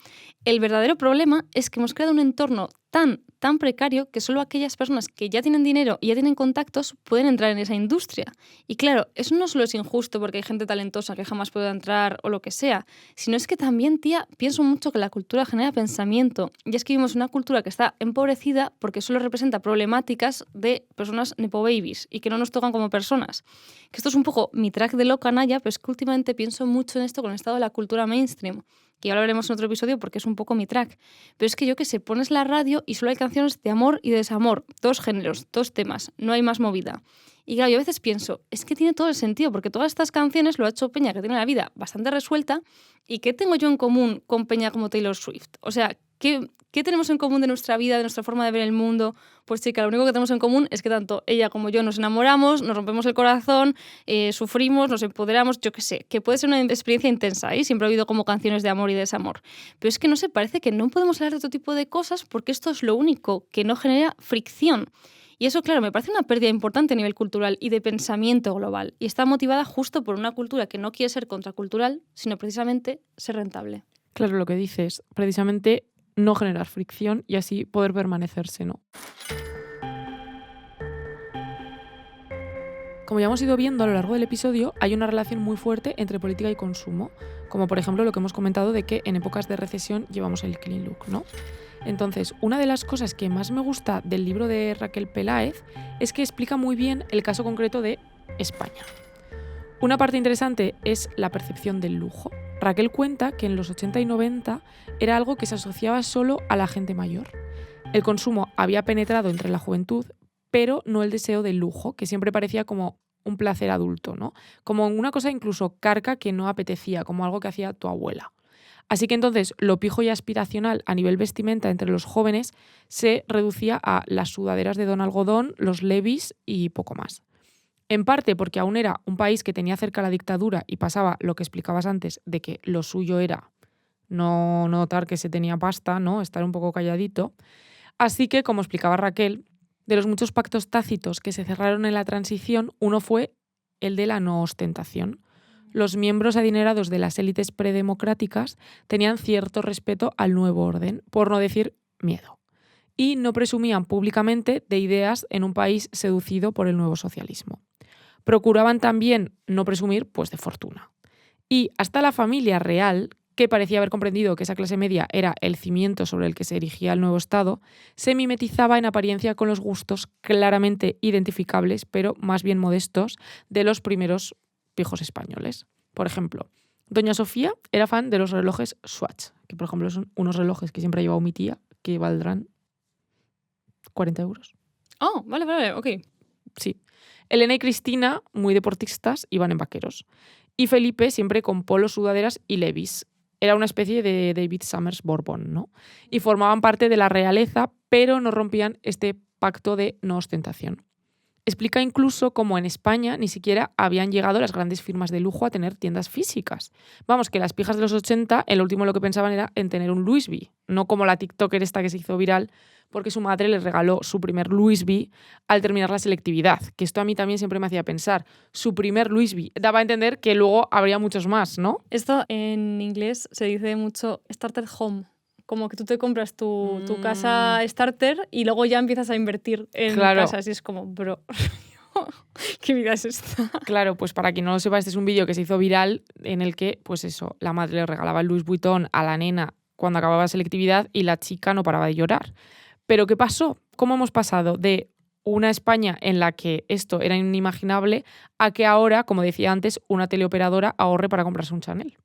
El verdadero problema es que hemos creado un entorno tan precario que solo aquellas personas que ya tienen dinero y ya tienen contactos pueden entrar en esa industria. Y claro, eso no solo es injusto porque hay gente talentosa que jamás puede entrar o lo que sea, sino es que también, tía, pienso mucho que la cultura genera pensamiento. Y es que vivimos una cultura que está empobrecida porque solo representa problemáticas de personas Nepo Babies y que no nos tocan como personas. Que esto es un poco mi track de loca, Naya, pero es que últimamente pienso mucho en esto con el estado de la cultura mainstream, que ya lo veremos en otro episodio porque es un poco mi track. Pero es que yo que sé, pones la radio y solo hay canciones de amor y de desamor, 2 géneros, 2 temas, no hay más movida. Y claro, yo a veces pienso, es que tiene todo el sentido, porque todas estas canciones lo ha hecho Peña, que tiene la vida bastante resuelta, ¿y qué tengo yo en común con Peña como Taylor Swift? O sea, ¿qué tenemos en común de nuestra vida, de nuestra forma de ver el mundo? Pues chica, lo único que tenemos en común es que tanto ella como yo nos enamoramos, nos rompemos el corazón, sufrimos, nos empoderamos, yo qué sé, que puede ser una experiencia intensa, ¿eh? Siempre he oído como canciones de amor y desamor. Pero es que no sé, parece que no podemos hablar de otro tipo de cosas porque esto es lo único que no genera fricción. Y Y eso, claro, me parece una pérdida importante a nivel cultural y de pensamiento global. Y está motivada justo por una cultura que no quiere ser contracultural, sino precisamente ser rentable. Claro, lo que dices, precisamente no generar fricción y así poder permanecerse, ¿no? Como ya hemos ido viendo a lo largo del episodio, hay una relación muy fuerte entre política y consumo, como por ejemplo lo que hemos comentado de que en épocas de recesión llevamos el clean look, ¿no? Entonces, una de las cosas que más me gusta del libro de Raquel Peláez es que explica muy bien el caso concreto de España. Una parte interesante es la percepción del lujo. Raquel cuenta que en los 80 y 90 era algo que se asociaba solo a la gente mayor. El consumo había penetrado entre la juventud, pero no el deseo del lujo, que siempre parecía como un placer adulto, ¿no? Como una cosa incluso carca que no apetecía, como algo que hacía tu abuela. Así que entonces lo pijo y aspiracional a nivel vestimenta entre los jóvenes se reducía a las sudaderas de don algodón, los Levi's y poco más. En parte porque aún era un país que tenía cerca la dictadura y pasaba lo que explicabas antes de que lo suyo era no notar que se tenía pasta, ¿no? Estar un poco calladito. Así que, como explicaba Raquel, de los muchos pactos tácitos que se cerraron en la transición, uno fue el de la no ostentación. Los miembros adinerados de las élites predemocráticas tenían cierto respeto al nuevo orden, por no decir miedo, y no presumían públicamente de ideas en un país seducido por el nuevo socialismo. Procuraban también no presumir, pues, de fortuna. Y hasta la familia real, que parecía haber comprendido que esa clase media era el cimiento sobre el que se erigía el nuevo Estado, se mimetizaba en apariencia con los gustos claramente identificables, pero más bien modestos, de los primeros pijos españoles. Por ejemplo, doña Sofía era fan de los relojes Swatch, que por ejemplo son unos relojes que siempre ha llevado mi tía, que valdrán 40 euros. Oh, vale, ok. Sí. Elena y Cristina, muy deportistas, iban en vaqueros. Y Felipe siempre con polos, sudaderas y Levi's. Era una especie de David Summers Borbón, ¿no? Y formaban parte de la realeza, pero no rompían este pacto de no ostentación. Explica incluso cómo en España ni siquiera habían llegado las grandes firmas de lujo a tener tiendas físicas. Vamos, que las pijas de los 80, el último lo que pensaban era en tener un Louis V, no como la TikToker esta que se hizo viral porque su madre les regaló su primer Louis V al terminar la selectividad, que esto a mí también siempre me hacía pensar. Su primer Louis V daba a entender que luego habría muchos más, ¿no? Esto en inglés se dice mucho starter home. Como que tú te compras tu casa starter y luego ya empiezas a invertir en casas. Y es como, bro, ¿qué vida es esta? Claro, pues para quien no lo sepa, este es un vídeo que se hizo viral en el que, pues eso, la madre le regalaba el Louis Vuitton a la nena cuando acababa la selectividad y la chica no paraba de llorar. ¿Pero qué pasó? ¿Cómo hemos pasado de una España en la que esto era inimaginable a que ahora, como decía antes, una teleoperadora ahorre para comprarse un Chanel?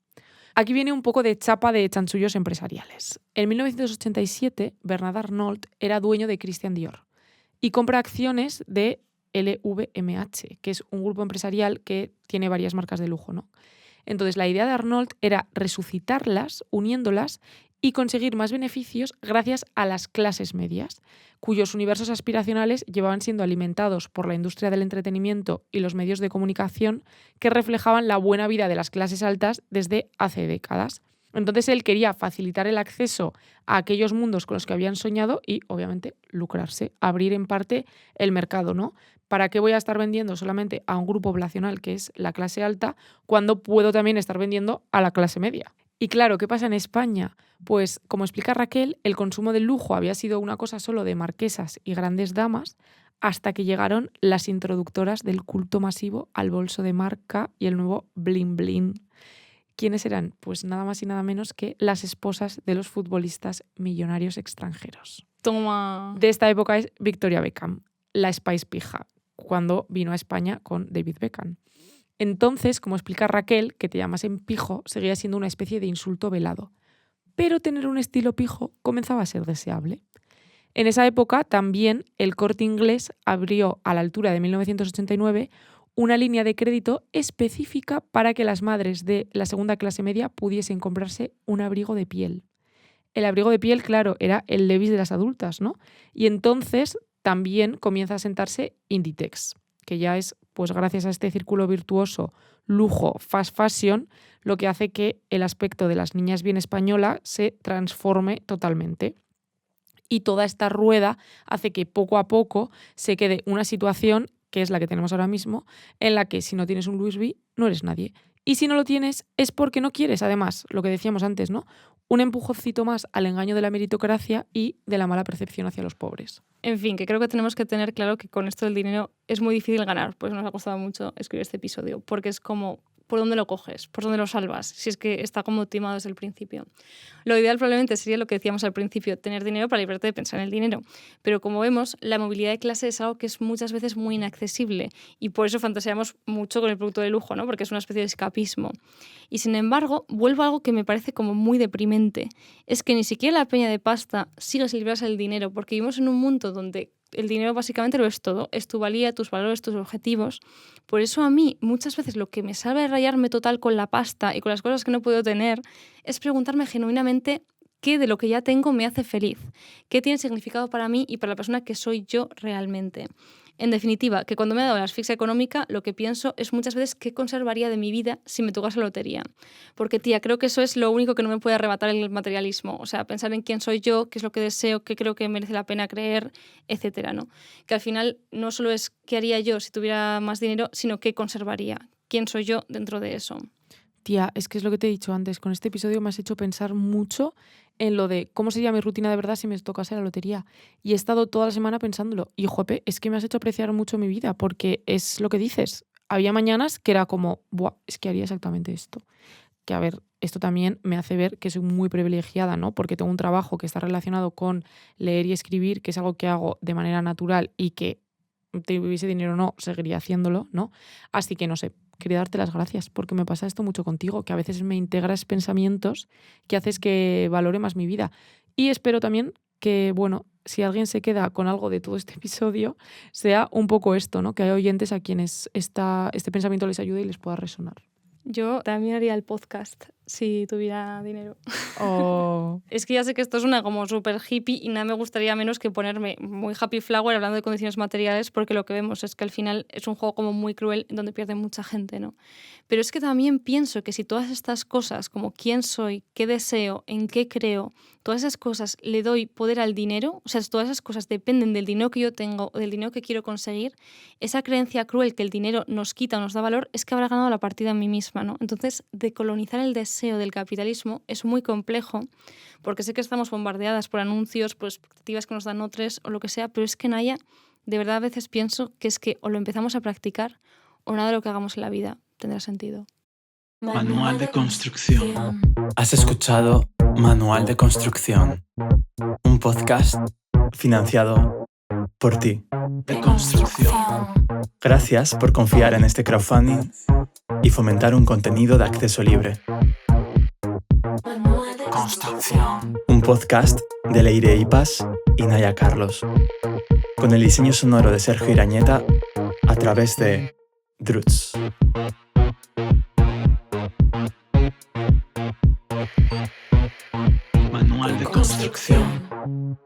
Aquí viene un poco de chapa de chanchullos empresariales. En 1987, Bernard Arnault era dueño de Christian Dior y compra acciones de LVMH, que es un grupo empresarial que tiene varias marcas de lujo, ¿no? Entonces, la idea de Arnault era resucitarlas, uniéndolas y conseguir más beneficios gracias a las clases medias, cuyos universos aspiracionales llevaban siendo alimentados por la industria del entretenimiento y los medios de comunicación que reflejaban la buena vida de las clases altas desde hace décadas. Entonces él quería facilitar el acceso a aquellos mundos con los que habían soñado y, obviamente, lucrarse, abrir en parte el mercado, ¿no? ¿Para qué voy a estar vendiendo solamente a un grupo poblacional que es la clase alta cuando puedo también estar vendiendo a la clase media? Y claro, ¿qué pasa en España? Pues, como explica Raquel, el consumo del lujo había sido una cosa solo de marquesas y grandes damas hasta que llegaron las introductoras del culto masivo al bolso de marca y el nuevo bling bling. ¿Quiénes eran? Pues nada más y nada menos que las esposas de los futbolistas millonarios extranjeros. Toma. De esta época es Victoria Beckham, la Spice pija, cuando vino a España con David Beckham. Entonces, como explica Raquel, que te llamasen pijo seguía siendo una especie de insulto velado. Pero tener un estilo pijo comenzaba a ser deseable. En esa época también el Corte Inglés abrió a la altura de 1989 una línea de crédito específica para que las madres de la segunda clase media pudiesen comprarse un abrigo de piel. El abrigo de piel, claro, era el Levi's de las adultas, ¿no? Y entonces también comienza a sentarse Inditex, que ya es, pues gracias a este círculo virtuoso, lujo, fast fashion, lo que hace que el aspecto de las niñas bien españolas se transforme totalmente. Y toda esta rueda hace que poco a poco se quede una situación, que es la que tenemos ahora mismo, en la que si no tienes un Louis V, no eres nadie. Y si no lo tienes es porque no quieres, además, lo que decíamos antes, ¿no? Un empujoncito más al engaño de la meritocracia y de la mala percepción hacia los pobres. En fin, que creo que tenemos que tener claro que con esto del dinero es muy difícil ganar, pues nos ha costado mucho escribir este episodio, porque es como, ¿por dónde lo coges? ¿Por dónde lo salvas? Si es que está como timado desde el principio. Lo ideal probablemente sería lo que decíamos al principio, tener dinero para librarte de pensar en el dinero. Pero como vemos, la movilidad de clase es algo que es muchas veces muy inaccesible y por eso fantaseamos mucho con el producto de lujo, ¿no? Porque es una especie de escapismo. Y sin embargo, vuelvo a algo que me parece como muy deprimente. Es que ni siquiera la peña de pasta sigue sin librarse del dinero, porque vivimos en un mundo donde el dinero básicamente lo es todo, es tu valía, tus valores, tus objetivos. Por eso a mí muchas veces lo que me salva de rayarme total con la pasta y con las cosas que no puedo tener es preguntarme genuinamente qué de lo que ya tengo me hace feliz, qué tiene significado para mí y para la persona que soy yo realmente. En definitiva, que cuando me he dado la asfixia económica, lo que pienso es muchas veces qué conservaría de mi vida si me tocase la lotería. Porque, tía, creo que eso es lo único que no me puede arrebatar el materialismo. O sea, pensar en quién soy yo, qué es lo que deseo, qué creo que merece la pena creer, etcétera, ¿no? Que al final no solo es qué haría yo si tuviera más dinero, sino qué conservaría, quién soy yo dentro de eso. Tía, es que es lo que te he dicho antes. Con este episodio me has hecho pensar mucho en lo de cómo sería mi rutina de verdad si me tocase la lotería. Y he estado toda la semana pensándolo. Y, jope, es que me has hecho apreciar mucho mi vida, porque es lo que dices. Había mañanas que era como, buah, es que haría exactamente esto. Que, a ver, esto también me hace ver que soy muy privilegiada, ¿no? Porque tengo un trabajo que está relacionado con leer y escribir, que es algo que hago de manera natural y que tuviese dinero o no, seguiría haciéndolo, ¿no? Así que, no sé, quería darte las gracias porque me pasa esto mucho contigo, que a veces me integras pensamientos que haces que valore más mi vida. Y espero también que, bueno, si alguien se queda con algo de todo este episodio, sea un poco esto, ¿no? Que hay oyentes a quienes este pensamiento les ayude y les pueda resonar. Yo también haría el podcast si tuviera dinero. Oh. Es que ya sé que esto suena como súper hippie y nada me gustaría menos que ponerme muy happy flower hablando de condiciones materiales, porque lo que vemos es que al final es un juego como muy cruel en donde pierde mucha gente, ¿no? Pero es que también pienso que si todas estas cosas, como quién soy, qué deseo, en qué creo, todas esas cosas le doy poder al dinero, o sea, todas esas cosas dependen del dinero que yo tengo o del dinero que quiero conseguir, esa creencia cruel que el dinero nos quita o nos da valor es que habrá ganado la partida en mí misma, ¿no? Entonces, decolonizar el deseo del capitalismo es muy complejo, porque sé que estamos bombardeadas por anuncios, por expectativas que nos dan otros o lo que sea, pero es que, Naya, de verdad a veces pienso que es que o lo empezamos a practicar o nada de lo que hagamos en la vida tendrá sentido. Manual de construcción. Has escuchado Manual de Construcción, un podcast financiado por ti. De construcción. Gracias por confiar en este crowdfunding y fomentar un contenido de acceso libre. Construcción. Un podcast de Leire Ipas y Naya Carlos, con el diseño sonoro de Sergio Irañeta a través de Druts. Manual de construcción.